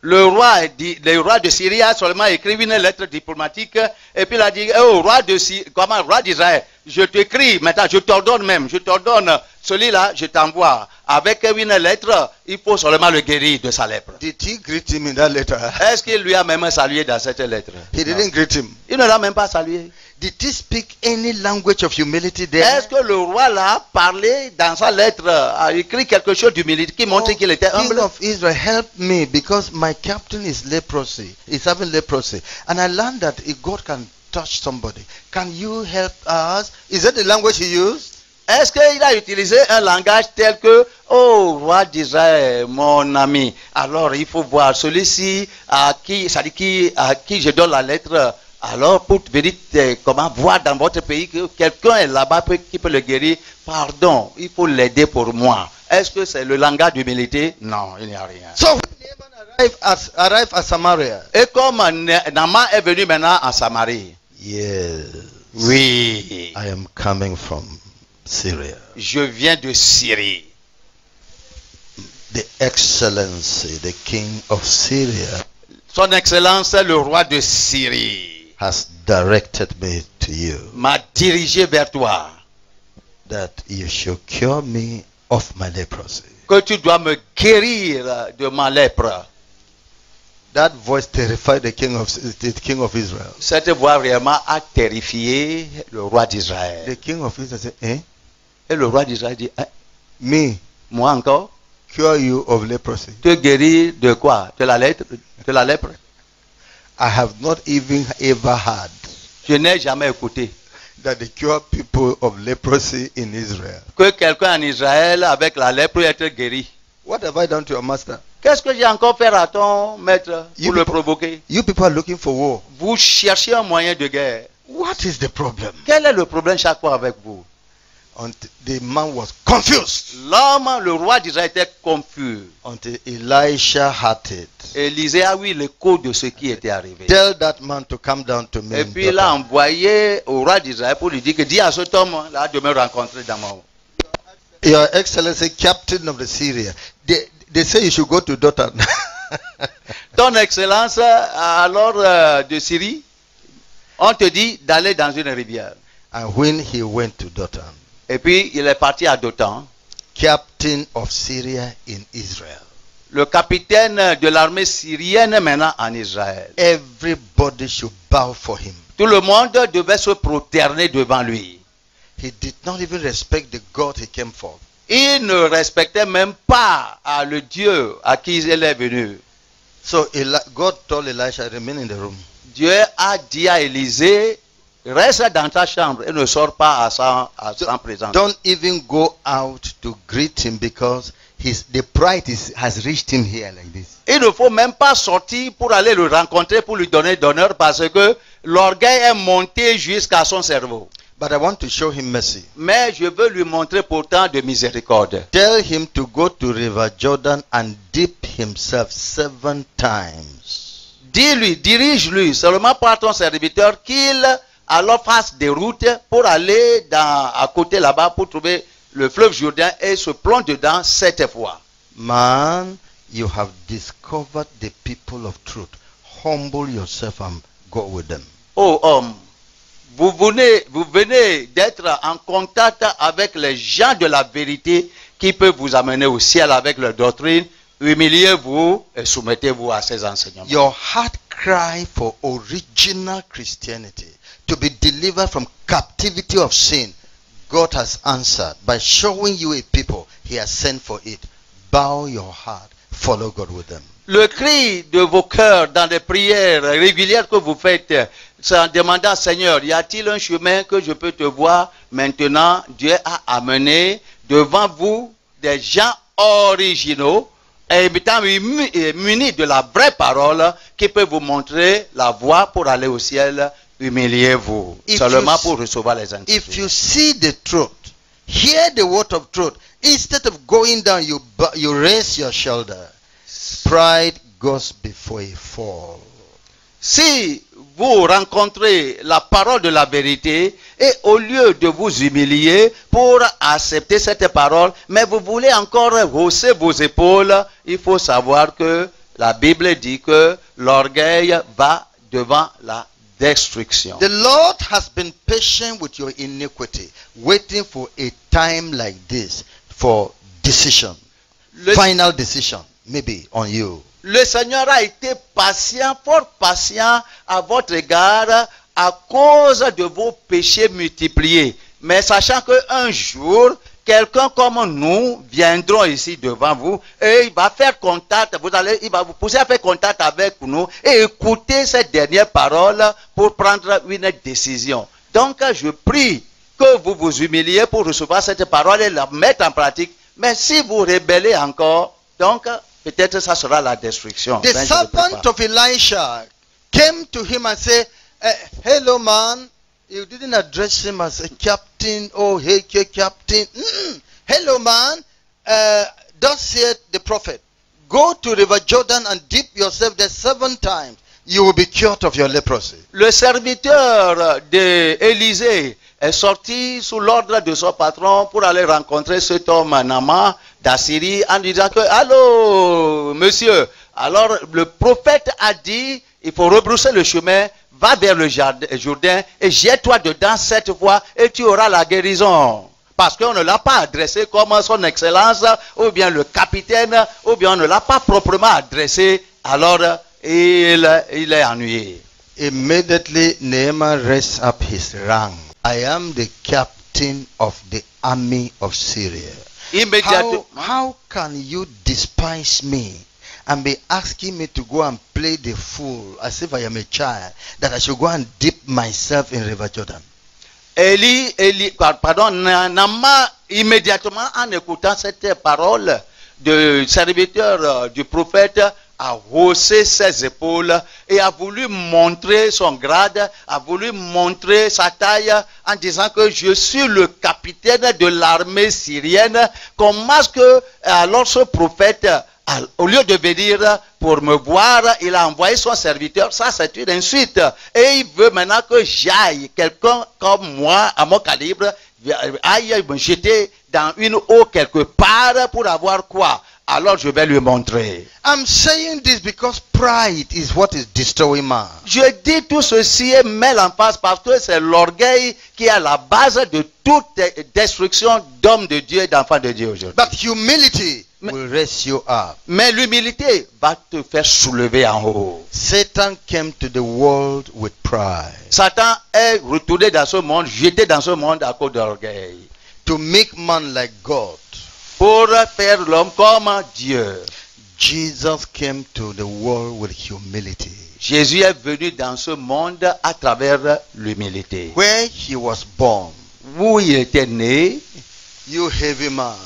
Le roi de Syrie a seulement écrit une lettre diplomatique et puis il a dit au roi d'Israël, je t'écris maintenant, je t'ordonne, celui-là, je t'envoie avec une lettre, il faut seulement le guérir de sa lèpre. Did he greet him in that letter? Est-ce qu'il lui a même salué dans cette lettre? He didn't greet him. Il ne l'a même pas salué. Did he speak any language of humility there? Est-ce que le roi là parlé dans sa lettre, a écrit quelque chose d'humilité qui montrait qu'il était humble? King of Israel, help me because my captain is leprosy. He's having leprosy. And I learned that if God can touch somebody, can you help us? Is that the language he used? Est-ce qu'il a utilisé un langage tel que, oh, roi d'Israël, mon ami, alors il faut voir celui-ci à qui je donne la lettre, Alors, pour venir comment voir dans votre pays que quelqu'un est là-bas qui peut le guérir, pardon, il faut l'aider pour moi. Est-ce que c'est le langage d'humilité? Non, il n'y a rien. So when Naaman arrived at Samaria, Et comme Naaman est venu maintenant en Samarie, yes, oui, I am coming from Syria. je viens de Syrie. The Excellency, the King of Syria, Son Excellence, le roi de Syrie, has directed me to you m'a dirigé vers toi. that you should cure me of my leprosy. Que tu dois me guérir de ma lèpre. That voice terrified the king of Israel. Cette voix vraiment a terrifié le roi d'Israël. The king of Israel said, eh? Et le roi d'Israël dit, hein, Me moi encore, cure you of leprosy? te guérir de quoi? De la lèpre? I have not even ever heard Je n'ai jamais écouté that they cure people of leprosy in Israel. que quelqu'un en Israël avec la lèpre peut être guéri. What have I done to your master? Qu'est-ce que j'ai encore fait à ton maître pour le provoquer? You people are looking for war. Vous cherchez un moyen de guerre. What is the problem? Quel est le problème chaque fois avec vous? Until the man was confused. L'homme, le roi d'Israël était confus. Until Elisha had it. Élisée a eu l'écho de ce qui était arrivé. Tell that man to come down to me. Et puis il a envoyé au roi d'Israël pour lui dire que dis à cet homme là de me rencontrer dans mon... Your Excellency, Captain of the Syria. They say you should go to Dothan. Ton Excellence, alors de Syrie, on te dit d'aller dans une rivière. And when he went to Dothan, Et puis il est parti à Dothan. captain of Syria in Israel. Le capitaine de l'armée syrienne maintenant en Israël. Everybody should bow for him. Tout le monde devait se prosterner devant lui. He did not even respect the God he came for. Il ne respectait même pas le Dieu à qui il est venu. So God told Elisha, remain in the room. Dieu a dit à Élisée, reste dans ta chambre et ne sors pas à sa présence. Don't even go out to greet him because the pride has reached him here like this. Il ne faut même pas sortir pour aller le rencontrer, pour lui donner d'honneur, parce que l'orgueil est monté jusqu'à son cerveau. But I want to show him mercy. Mais je veux lui montrer pourtant de miséricorde. Tell him to go to River Jordan and dip himself 7 times. Dis-lui, dirige-lui, seulement par ton serviteur, qu'il alors fasse des routes pour aller à côté là-bas pour trouver le fleuve Jourdain et se plonge dedans 7 fois. Man, you have discovered the people of truth. Humble yourself and go with them. Oh homme, vous venez d'être en contact avec les gens de la vérité qui peuvent vous amener au ciel avec leur doctrine. Humiliez-vous et soumettez-vous à ces enseignements. Your heart cry for original Christianity, to be delivered from captivity of sin. God has answered by showing you a people he has sent for it. Bow your heart, follow God with them. Le cri de vos cœurs dans les prières régulières que vous faites, c'est en demandant, Seigneur, y a-t-il un chemin que je peux te voir maintenant? Dieu a amené devant vous des gens originaux et étant munis de la vraie parole qui peut vous montrer la voie pour aller au ciel. Humiliez-vous seulement pour recevoir les instructions. If you see the truth, hear the word of truth, instead of going down, you raise your shoulder. Pride goes before a fall. Si vous rencontrez la parole de la vérité et au lieu de vous humilier pour accepter cette parole, mais vous voulez encore hausser vos épaules, il faut savoir que la Bible dit que l'orgueil va devant la destruction. The Lord has been patient with your iniquity, waiting for a time like this for decision, final decision, maybe on you. Le Seigneur a été patient, fort patient à votre égard à cause de vos péchés multipliés. Mais sachant qu'un jour, quelqu'un comme nous viendront ici devant vous et il va faire contact, il va vous pousser à faire contact avec nous et écouter cette dernière parole pour prendre une décision. Donc je prie que vous vous humiliez pour recevoir cette parole et la mettre en pratique. Mais si vous rébellez encore, donc peut-être ça sera la destruction. The servant of Elisha came to him and said, Hello, man. You didn't address him as a captain. Oh, hey, captain. Hello, man. Thus saith the prophet, go to River Jordan and dip yourself there 7 times. You will be cured of your leprosy. Le serviteur d'Élisée est sorti sous l'ordre de son patron pour aller rencontrer cet homme Naaman d'Assyrie en disant que, allô, monsieur. Alors le prophète a dit, il faut rebrousser le chemin, va vers le Jourdain et jette-toi dedans 7 fois et tu auras la guérison. Parce qu'on ne l'a pas adressé comme son excellence, ou bien le capitaine, ou bien on ne l'a pas proprement adressé, alors il est ennuyé. Immediately Naaman raised up his rank. I am the captain of the army of Syria. How can you despise me and be asking me to go and play the fool as if I am a child, that I should go and dip myself in River Jordan? Naaman, immédiatement en écoutant cette parole du serviteur du prophète, a haussé ses épaules et a voulu montrer son grade, a voulu montrer sa taille en disant que je suis le capitaine de l'armée syrienne. Comment est-ce que alors ce prophète, au lieu de venir pour me voir, il a envoyé son serviteur? Ça, c'est une insulte. Et il veut maintenant que j'aille, quelqu'un comme moi, à mon calibre, aille me jeter dans une eau quelque part pour avoir quoi? Alors je vais lui montrer. I'm saying this because pride is what is destroying man. Je dis tout ceci et mets l'emphase parce que c'est l'orgueil qui est à la base de toute destruction d'hommes de Dieu et d'enfants de Dieu aujourd'hui. But humility will raise you up. Mais l'humilité va te faire soulever en haut. Satan came to the world with pride. Satan est retourné dans ce monde, jeté dans ce monde à cause de l'orgueil. To make man like God. Pour faire l'homme comme Dieu. Jesus came to the world with humility. Jésus est venu dans ce monde à travers l'humilité. Where he was born, où il était né, you heavy man,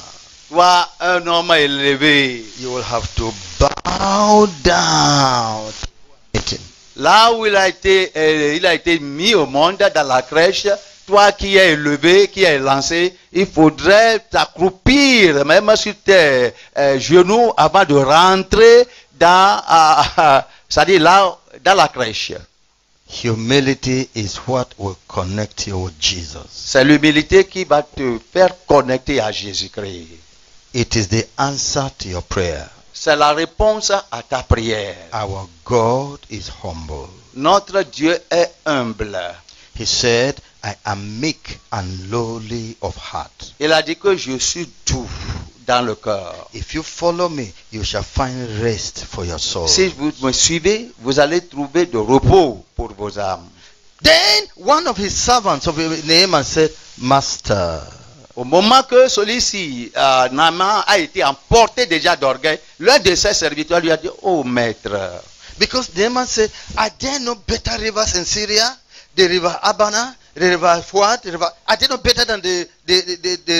toi un homme élevé, you will have to bow down. Là où il a été mis au monde dans la crèche, toi qui es élevé, qui es lancé, il faudrait t'accroupir même sur tes genoux avant de rentrer dans, c'est-à-dire là, dans la crèche. Humility is what will connect you with Jesus. C'est l'humilité qui va te faire connecter à Jésus-Christ. It is the answer to your prayer. C'est la réponse à ta prière. Our God is humble. Notre Dieu est humble. He said, I am meek and lowly of heart. Il a dit que je suis doux dans le cœur. If you follow me, you shall find rest for your soul. Si vous me suivez, vous allez trouver de repos pour vos âmes. Then one of his servants of Naaman said, Master. Au moment que celui-ci, Naaman, a été emporté déjà d'orgueil, l'un de ses serviteurs lui a dit, oh maître. Because Naaman said, are there no better rivers in Syria? The river Abana, the river Fuad, the river, are they no better than the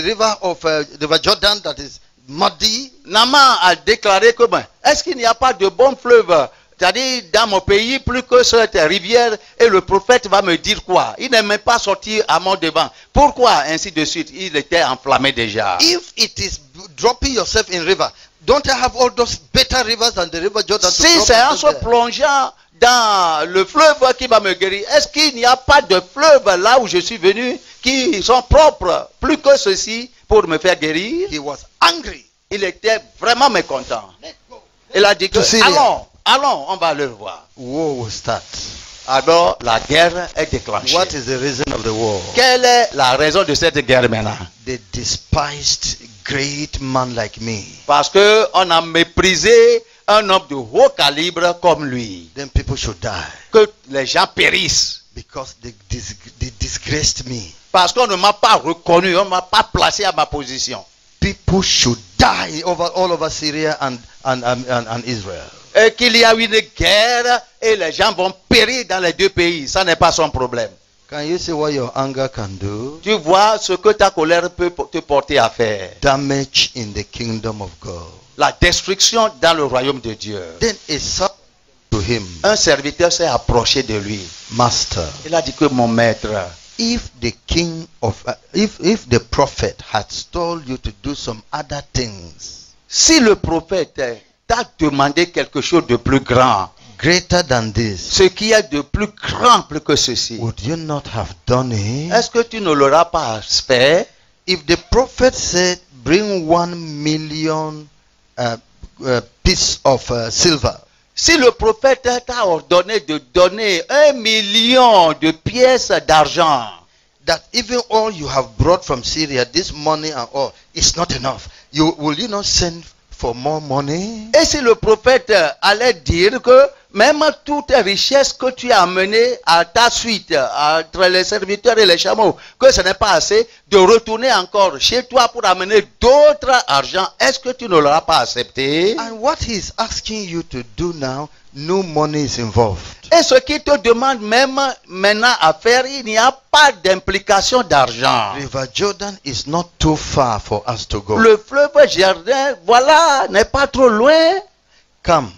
river of river Jordan that is muddy? Naaman a déclaré que, est-ce qu'il n'y a pas de bon fleuve, c'est-à-dire dans mon pays, plus que cette rivière, et le prophète va me dire quoi? Il n'est même pas sorti à mon devant. Pourquoi? Ainsi de suite, il était enflammé déjà. If it is dropping yourself in river, don't I have all those better rivers than the river Jordan? Si c'est en se plongeant dans le fleuve qui va me guérir, est-ce qu'il n'y a pas de fleuve là où je suis venu qui sont propres plus que ceci pour me faire guérir? He was angry. Il était vraiment mécontent. Il a dit que allons, on va le voir. War will start. Alors la guerre est déclenchée. What is the reason of the war? Quelle est la raison de cette guerre maintenant? They despised great man like me. Parce que on a méprisé un homme de haut calibre comme lui. Then people should die. Que les gens périssent. Because they disgraced me. Parce qu'on ne m'a pas reconnu, on ne m'a pas placé à ma position. People should die all over Syria and Israel. Et qu'il y a une guerre et les gens vont périr dans les deux pays. Ça n'est pas son problème. Can you see what your anger can do? Tu vois ce que ta colère peut te porter à faire. Damage in the kingdom of God. La destruction dans le royaume de Dieu. Then a to him, un serviteur s'est approché de lui. Master, Il a dit que mon maître, if the prophet had told you to do some other things si le prophète t'a demandé quelque chose de plus grand, greater than this, ce qui est de plus grand plus que ceci, would you not have done it? est-ce que tu ne l'auras pas fait? If the prophet said, bring 1 million piece of silver, Si le prophète t'a ordonné de donner 1 million de pièces d'argent, that even all you have brought from Syria, this money and all, is not enough, will you not send for more money? et si le prophète allait dire que même toute richesse que tu as amenée à ta suite, entre les serviteurs et les chameaux, que ce n'est pas assez, de retourner encore chez toi pour amener d'autres argent, est-ce que tu ne l'auras pas accepté? And what he's asking you to do now, no money is involved. Et ce qu'il te demande même maintenant à faire, il n'y a pas d'implication d'argent. River Jordan is not too far for us to go. Le fleuve Jordan, voilà, n'est pas trop loin. Come.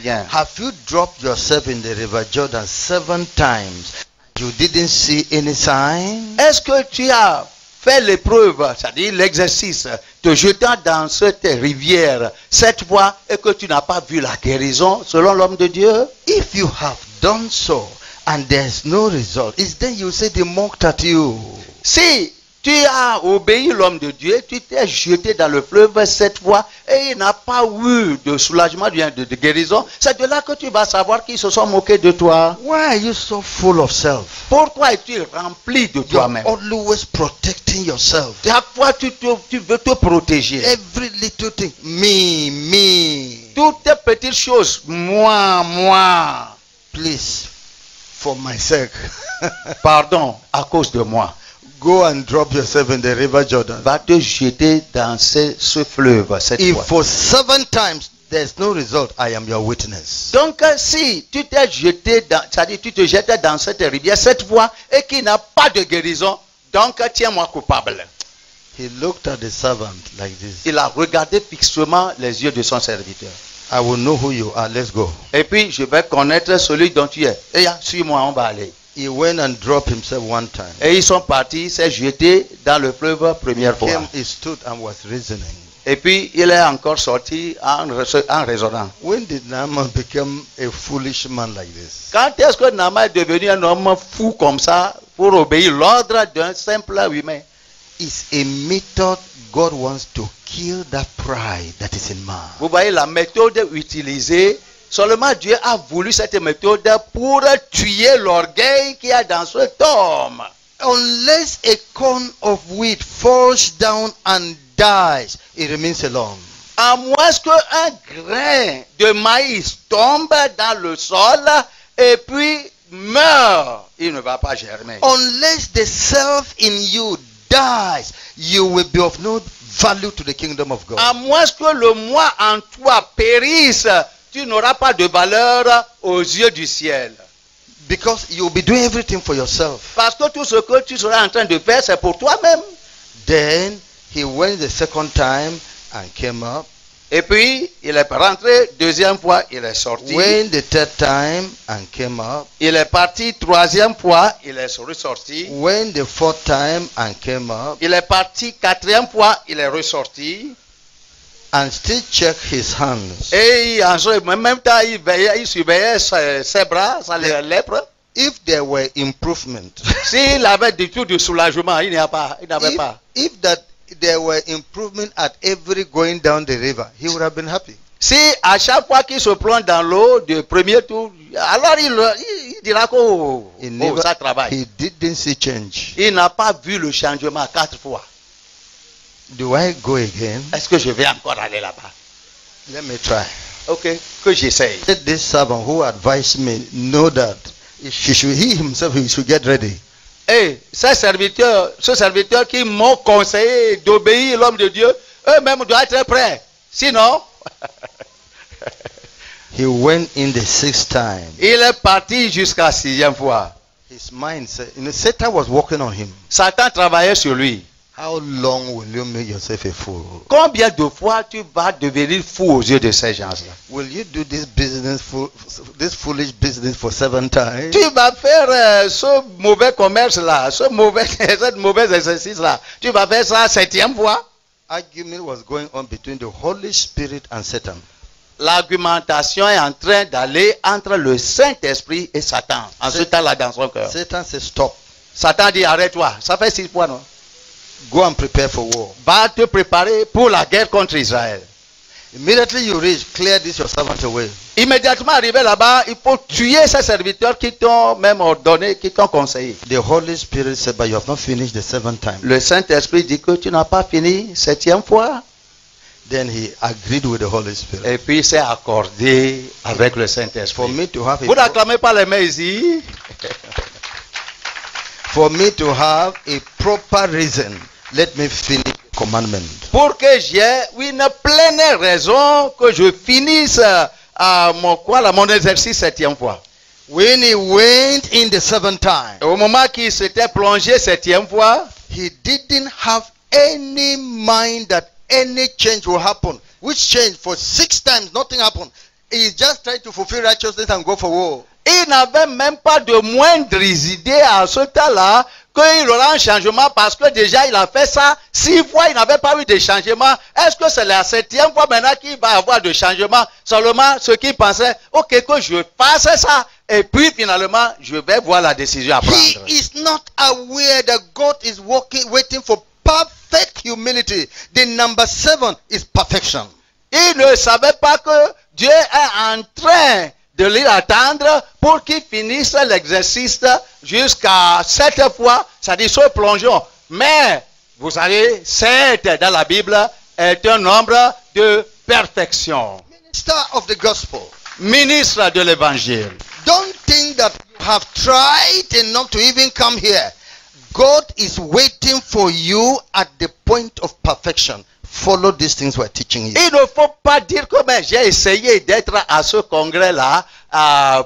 Bien. Have you dropped yourself in the River Jordan 7 times? You didn't see any sign? Est-ce que tu as fait l'épreuve, c'est-à-dire l'exercice, te jetant dans cette rivière 7 fois et que tu n'as pas vu la guérison selon l'homme de Dieu? If you have done so and there's no result, it's then you say they mocked at you. Si tu as obéi l'homme de Dieu, tu t'es jeté dans le fleuve 7 fois et il n'a pas eu de soulagement, de guérison, c'est de là que tu vas savoir qu'ils se sont moqués de toi. Why are you so full of self? Pourquoi es-tu rempli de You're toi-même? always protecting yourself. Chaque fois tu veux te protéger. Every little thing, me. Toutes tes petites choses, moi. Please, for my sake, Pardon, à cause de moi. go and drop yourself in the River Jordan. Va te jeter dans ce fleuve cette If fois. for 7 times there's no result, I am your witness. Donc si tu t'es jeté dans, c'est-à-dire tu te jetais dans cette rivière 7 fois et qu'il n'a pas de guérison, donc tiens-moi coupable. He looked at the servant like this. Il a regardé fixement les yeux de son serviteur. I will know who you are. Let's go. Et puis je vais connaître celui dont tu es. Et suis-moi, on va aller. He went and dropped himself 1 time. Et ils sont partis, il s'est jeté dans le fleuve première fois. He stood and was reasoning. Et puis il est encore sorti en raisonnant. When did Naaman become a foolish man like this? Quand est-ce que Naaman est devenu un homme fou comme ça pour obéir l'ordre d'un simple humain? It's a method God wants to kill that pride that is in man. Vous voyez la méthode utilisée. Seulement Dieu a voulu cette méthode pour tuer l'orgueil qu'il y a dans cet homme. Unless a corn of wheat falls down and dies, it remains alone. À moins qu'un grain de maïs tombe dans le sol et puis meurt, il ne va pas germer. Unless the self in you dies, you will be of no value to the kingdom of God. À moins que le moi en toi périsse, tu n'auras pas de valeur aux yeux du ciel. Because you will be doing everything for yourself. Parce que tout ce que tu seras en train de faire, c'est pour toi-même. Then he went the 2nd time and came up. Et puis, il est rentré, 2e fois, il est sorti. Went the 3rd time and came up. Il est parti, 3e fois, il est ressorti. Went the 4th time and came up. Il est parti, 4e fois, il est ressorti. And still check his hands. Et en même temps, il surveillait ses bras, ses lèvres. If there were improvement, S'il avait du tout de soulagement, il n'avait pas. if there were improvement at every going down the river, he would have been happy. Si à chaque fois qu'il se plonge dans l'eau du premier tour, alors il dira que ça travaille. He didn't see change. Il n'a pas vu le changement 4 fois. Do I go again? Est-ce que je vais encore aller là-bas? Let me try. Ok, que j'essaye. Let this servant who advised me know that he himself should get ready. Et ce serviteur qui m'ont conseillé d'obéir l'homme de Dieu, eux-mêmes doivent être prêts. Sinon, He went in the 6th time. il est parti jusqu'à 6e fois. His mind said, Satan was working on him. Satan travaillait sur lui. How long will you make yourself a fool? Combien de fois tu vas devenir fou aux yeux de ces gens-là? Will you do this this foolish business for 7 times? Tu vas faire ce mauvais commerce-là, cette mauvais exercice-là. Tu vas faire ça 7e fois. Argument was going on between the Holy Spirit and Satan. L'argumentation est en train d'aller entre le Saint-Esprit et Satan. En ce temps-là, dans son cœur. Satan says, stop. Satan dit, arrête-toi. Ça fait 6 fois, non? Go and prepare for war. Va te préparer pour la guerre contre Israël. Immediately you reach, clear this your servant away. Immédiatement arrivé là-bas, il faut tuer ces serviteurs qui t'ont même ordonné, qui t'ont conseillé. The Holy Spirit said, but you have not finished the 7th time. Le Saint-Esprit dit que tu n'as pas fini 7e fois. Then he agreed with the Holy Spirit. Et puis il s'est accordé avec le Saint-Esprit. For me to have Vous n'acclamez pas les mains ici. For me to have a proper reason, let me finish the commandment. Pour que j'ai une pleine raison que je finisse mon exercice 7e fois. When he went in the 7th time, Au moment qu'il s'était plongé 7e fois, he didn't have any mind that any change will happen. Which change? For 6 times, nothing happened. He just tried to fulfill righteousness and go for war. il n'avait même pas de moindres idées à ce temps-là qu'il aura un changement parce que déjà il a fait ça 6 fois, il n'avait pas eu de changement. Est-ce que c'est la 7e fois maintenant qu'il va avoir de changement? Seulement ce qu'il pensait, ok, que je fasse ça et puis finalement je vais voir la décision à prendre. He is not aware that God is waiting for perfect humility. The number 7 is perfection. Il ne savait pas que Dieu est en train de l'attendre pour qu'il finisse l'exercice jusqu'à 7 fois, c'est-à-dire ce plongeon. Mais, vous savez, 7 dans la Bible est un nombre de perfection. Minister of the gospel. Ministre de l'évangile. Don't think that you have tried enough to even come here. God is waiting for you at the point of perfection. Follow these things we're teaching you. Il ne faut pas dire que j'ai essayé d'être à ce congrès-là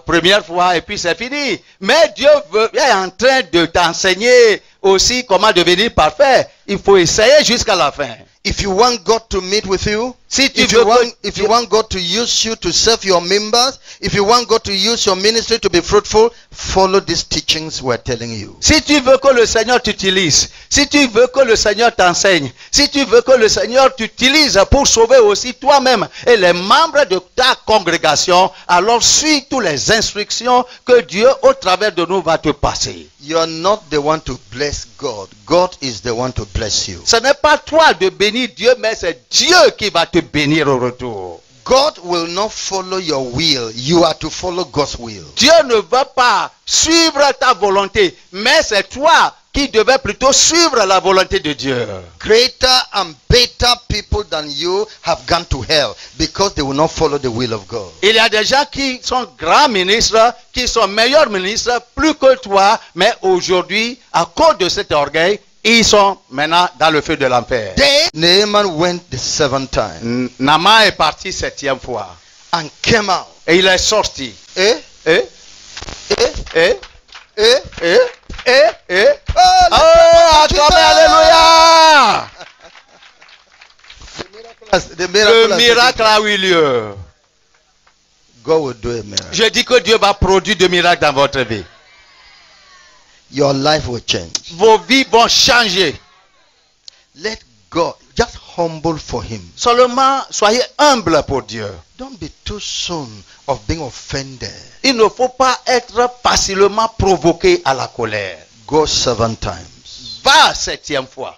première fois et puis c'est fini. Mais Dieu est en train de t'enseigner aussi comment devenir parfait. Il faut essayer jusqu'à la fin. If you want God to meet with you, if you want God to use you to serve your members, if you want God to use your ministry to be fruitful, follow these teachings we're telling you. Si tu veux que le Seigneur t'utilise, si tu veux que le Seigneur t'enseigne, si tu veux que le Seigneur t'utilise pour sauver aussi toi-même et les membres de ta congrégation, alors suis toutes les instructions que Dieu au travers de nous va te passer. You are not the one to bless God. God is the one to bless you. Ce n'est pas toi de bénir Dieu, mais c'est Dieu qui va te bénir au retour. God will not follow your will. You are to follow God's will. Dieu ne va pas suivre ta volonté, mais c'est toi qui devais plutôt suivre la volonté de Dieu. Greater and better people than you have gone to hell because they will not follow the will of God. Il y a des gens qui sont grands ministres, qui sont meilleurs ministres, plus que toi, mais aujourd'hui, à cause de cet orgueil, ils sont maintenant dans le feu de l'enfer. Then Naaman went the 7th time. Naaman est parti 7e fois. And came out. Et il est sorti. Eh? Et Oh, acclamez alléluia! Le miracle a eu lieu. God will do a miracle. Je dis que Dieu va produire des miracles dans votre vie. Your life will change. Vos vies vont changer. Let God just humble for Him. Seulement, soyez humble pour Dieu. Don't be too soon of being offended. Il ne faut pas être facilement provoqué à la colère. Go 7 times. Va 7e fois.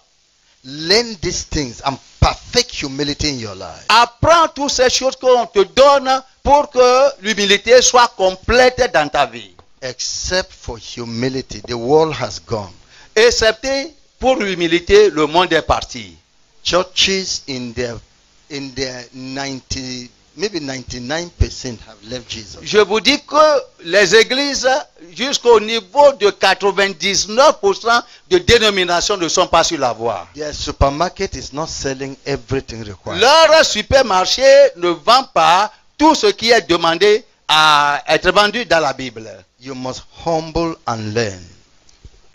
Learn these things and perfect humility in your life. Apprends toutes ces choses qu'on te donne pour que l'humilité soit complète dans ta vie. Except for humility, the world has gone. Excepté pour l'humilité, le monde est parti. Churches in their 90, maybe 99% have left Jesus. Je vous dis que les églises, jusqu'au niveau de 99% de dénominations ne sont pas sur la voie. Their supermarket is not selling everything required. Leur supermarché ne vend pas tout ce qui est demandé à être vendu dans la Bible. You must humble and learn.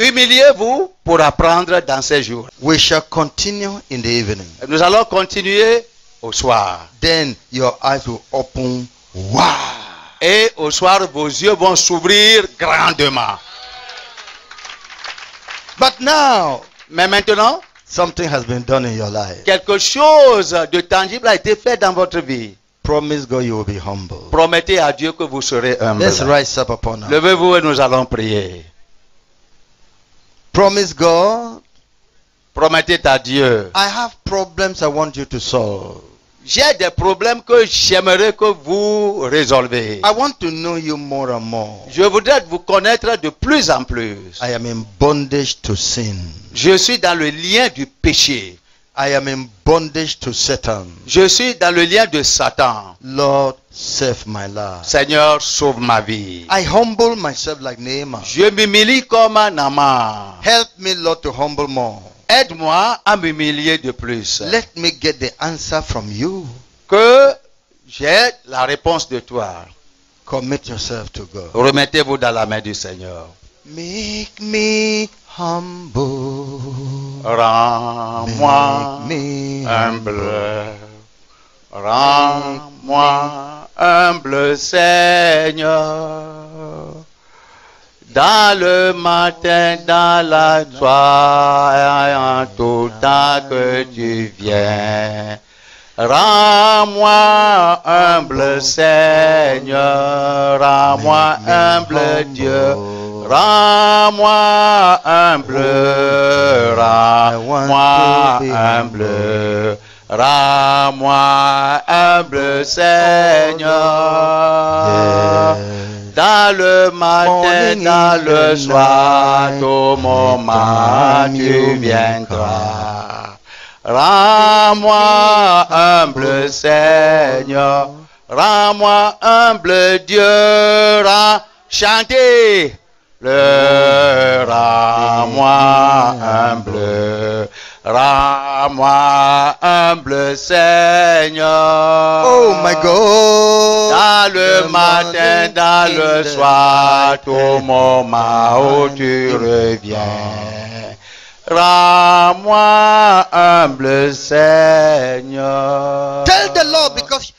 Humiliez-vous pour apprendre dans ces jours. We shall continue in the evening. Nous allons continuer au soir. Then your eyes will open wide. Et au soir, vos yeux vont s'ouvrir grandement. But now, Mais maintenant, something has been done in your life. quelque chose de tangible a été fait dans votre vie. Promise God you will be humble. Promettez à Dieu que vous serez humble. Let's rise up upon us. Levez-vous et nous allons prier. Promise God, Promettez à Dieu. I have problems I want you to solve. J'ai des problèmes que j'aimerais que vous résolvez. I want to know you more and more. Je voudrais vous connaître de plus en plus. I am in bondage to sin. Je suis dans le lien du péché. I am in bondage to Satan. Je suis dans le lien de Satan. Lord, save my life. Seigneur, sauve ma vie. I humble myself like Naaman. Je m'humilie comme un amant. Help me, Lord, to humble more. Aide-moi à m'humilier de plus. Let me get the answer from you. Que j'ai la réponse de toi. Commit yourself to God. Remettez-vous dans la main du Seigneur. Make me humble. Rends-moi Make me humble. Rends-moi humble, Seigneur. Dans le matin, dans la soirée, en tout temps que tu viens. Rends-moi humble, Seigneur. Rends-moi humble, Dieu. Rends-moi humble. Rends-moi humble. Rends-moi humble, Seigneur. Dans le matin, dans le soir, tout moment tu viendras. Rends-moi humble, Seigneur. Rends-moi humble, Dieu. Chantez. Le rends-moi humble. Rends-moi humble, Seigneur. Oh my God. Dans le matin, dans le soir, tout moment où tu reviens. Rends-moi humble, Seigneur. Tell the Lord, because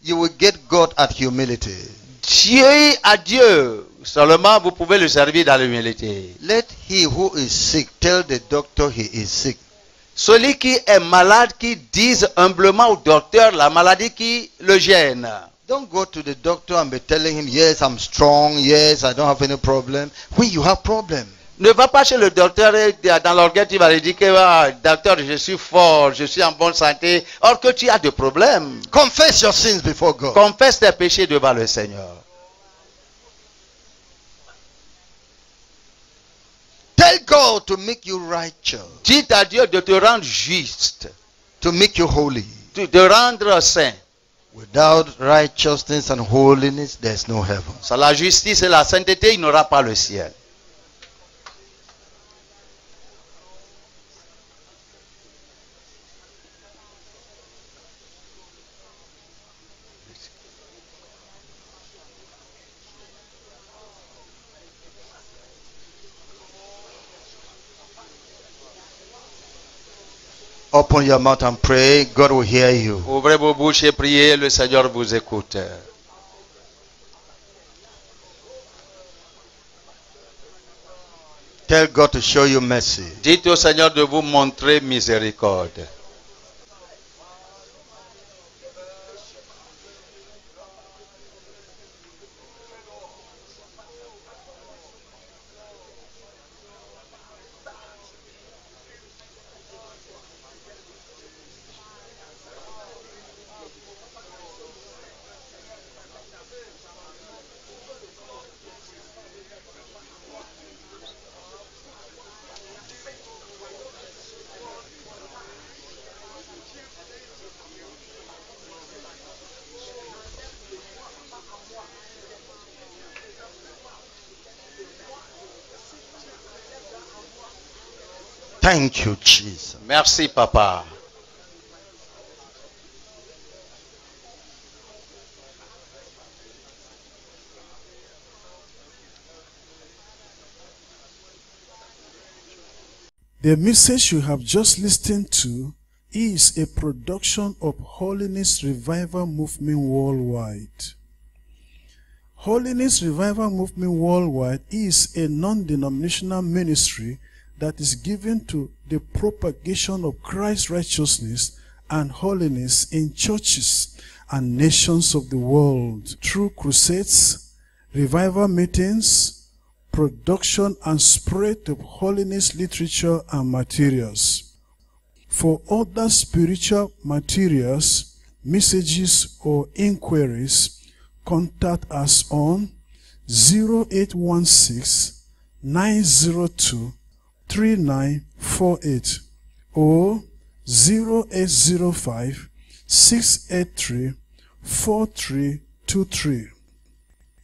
you will get God at humility. Dieu à Dieu. Seulement vous pouvez le servir dans l'humilité. Let he who is sick tell the doctor he is sick. Celui qui est malade, qui dise humblement au docteur la maladie qui le gêne. Don't go to the doctor and be telling him, yes, I'm strong, yes, I don't have any problem, when you have problem. Ne va pas chez le docteur et dans l'orgueil, tu vas lui dire que docteur, je suis fort, je suis en bonne santé, or que tu as des problèmes. Confess your sins before God. Confesse tes péchés devant le Seigneur. Tell God to make you righteous, Dis à Dieu de te rendre juste, to make you holy. de te rendre saint. Without righteousness and holiness, there's no heaven. Sans la justice et la sainteté, il n'aura pas le ciel. Open your mouth and pray. God will hear you. Ouvrez vos bouches et priez, le Seigneur vous écoute. Tell God to show you mercy. Dites au Seigneur de vous montrer miséricorde. Thank you, Jesus. Merci, Papa. The message you have just listened to is a production of Holiness Revival Movement Worldwide. Holiness Revival Movement Worldwide is a non-denominational ministry that is given to the propagation of Christ's righteousness and holiness in churches and nations of the world through crusades, revival meetings, production and spread of holiness literature and materials. For other spiritual materials, messages or inquiries, contact us on 0816 902 3948 or 0805 683 4323.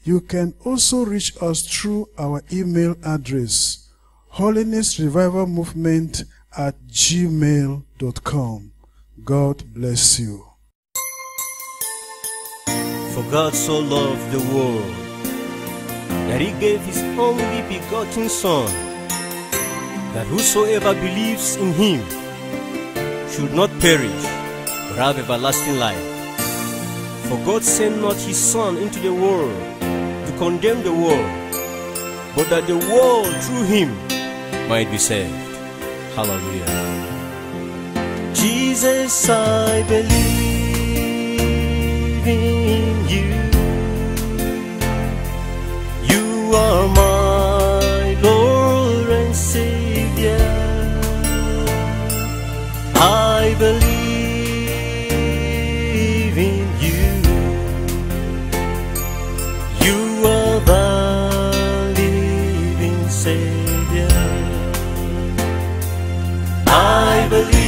You can also reach us through our email address, holinessrevivalmovement@gmail.com. God bless you. For God so loved the world that he gave his only begotten Son, that whosoever believes in him should not perish, but have everlasting life. For God sent not his Son into the world to condemn the world, but that the world through him might be saved. Hallelujah. Jesus, I believe in you. You are my Lord and Savior. I believe in you. You are the living Savior. I believe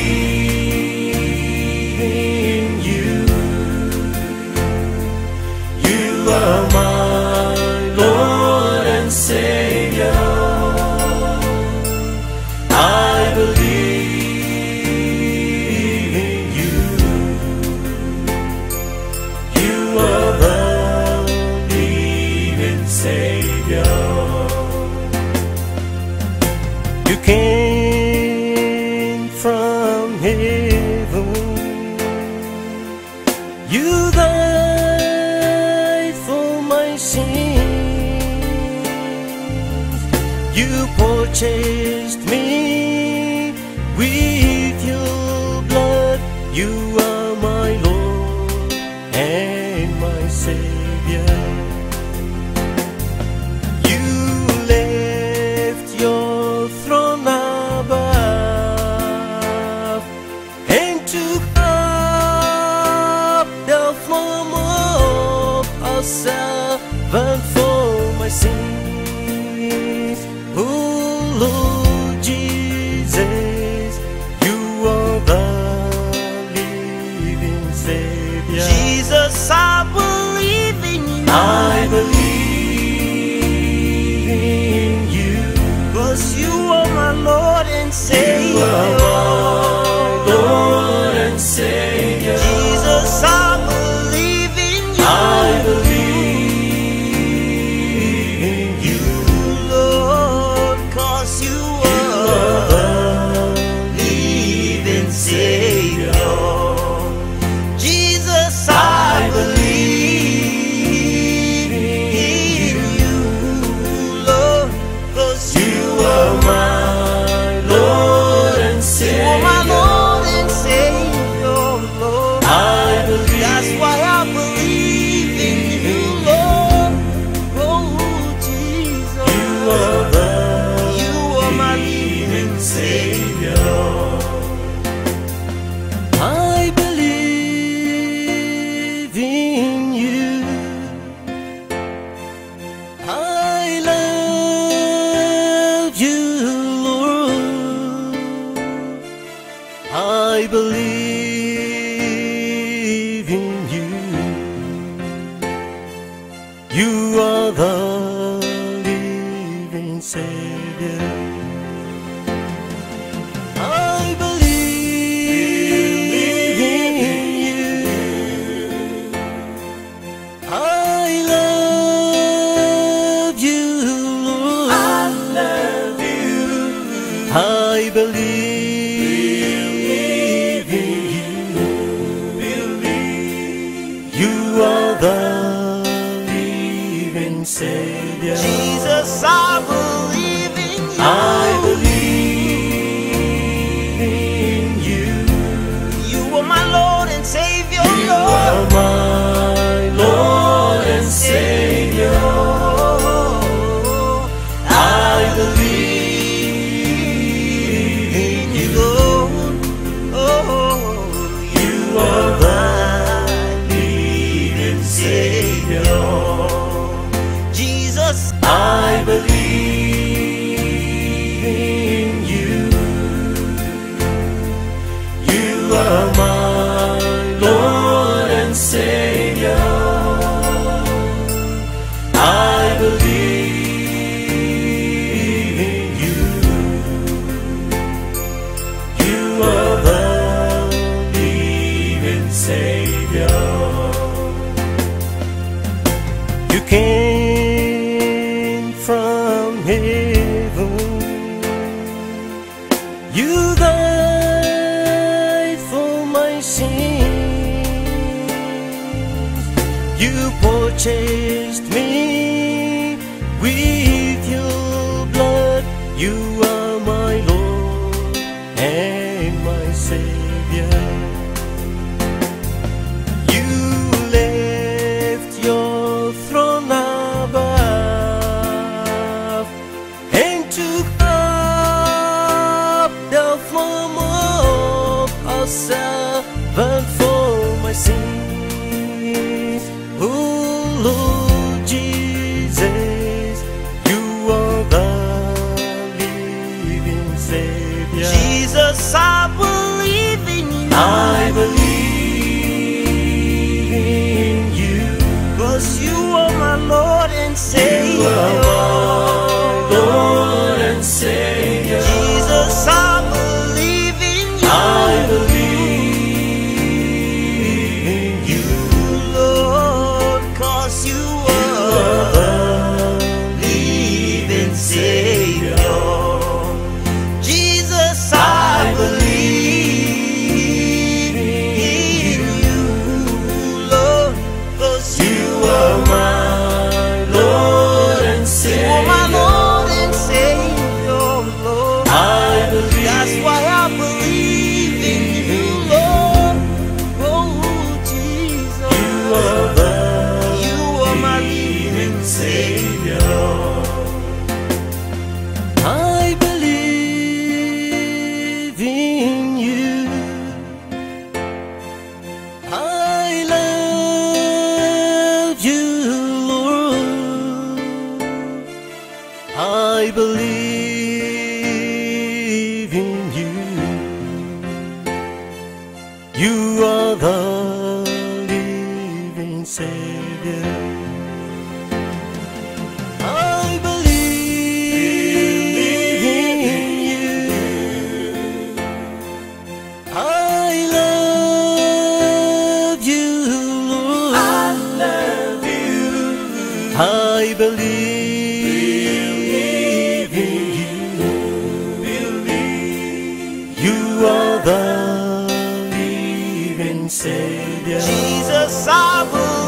in you. You are my Lord and Savior. I believe in you. You are the living Savior. You came from heaven. You died for my sins. You purchased me with your blood. You are my Lord and my Savior. You left your throne above and took up the form of a servant for my sins. Oh Lord Jesus, you are the living Savior. Jesus, I believe in you. I believe in you. 'Cause you are my Lord and Savior. You are my Lord and Savior. Jesus, I believe in you. I believe in you. Lord, 'cause you are the living Savior. Jesus, I believe in you. Lord, 'cause you are my Lord and are Savior. my Lord and Savior, Lord. I believe. That's why I believe in you, Lord. Oh, Jesus. You are the You are my living Savior. I believe in you. I love you, Lord. I believe in you. You are the living Savior. I believe in you. I love you, Lord. I love you. I believe came from heaven. You died for my sins. You purchased me with your blood. You are my Lord and my Savior. You left your throne above and took up the form of a servant for my sins. Oh Lord Jesus, you are the living Savior. Jesus, I believe in you. I believe in you. 'Cause you are my Lord and Savior. You are my Lord and Savior. Jesus, I believe in you. I believe in you. Lord, 'cause you are the living Savior. Jesus, I believe in you, Lord, 'cause you are my Lord and are Savior. my Lord and Savior, Lord. I believe. That's why I believe in you, Lord. Oh, Jesus, You are the you are my living Savior. I believe in you. I love you, Lord. I believe in you. You are the living Savior. I believe in you. I love you, Lord. I love you. I believe in you. You are the living Savior. Jesus, I believe.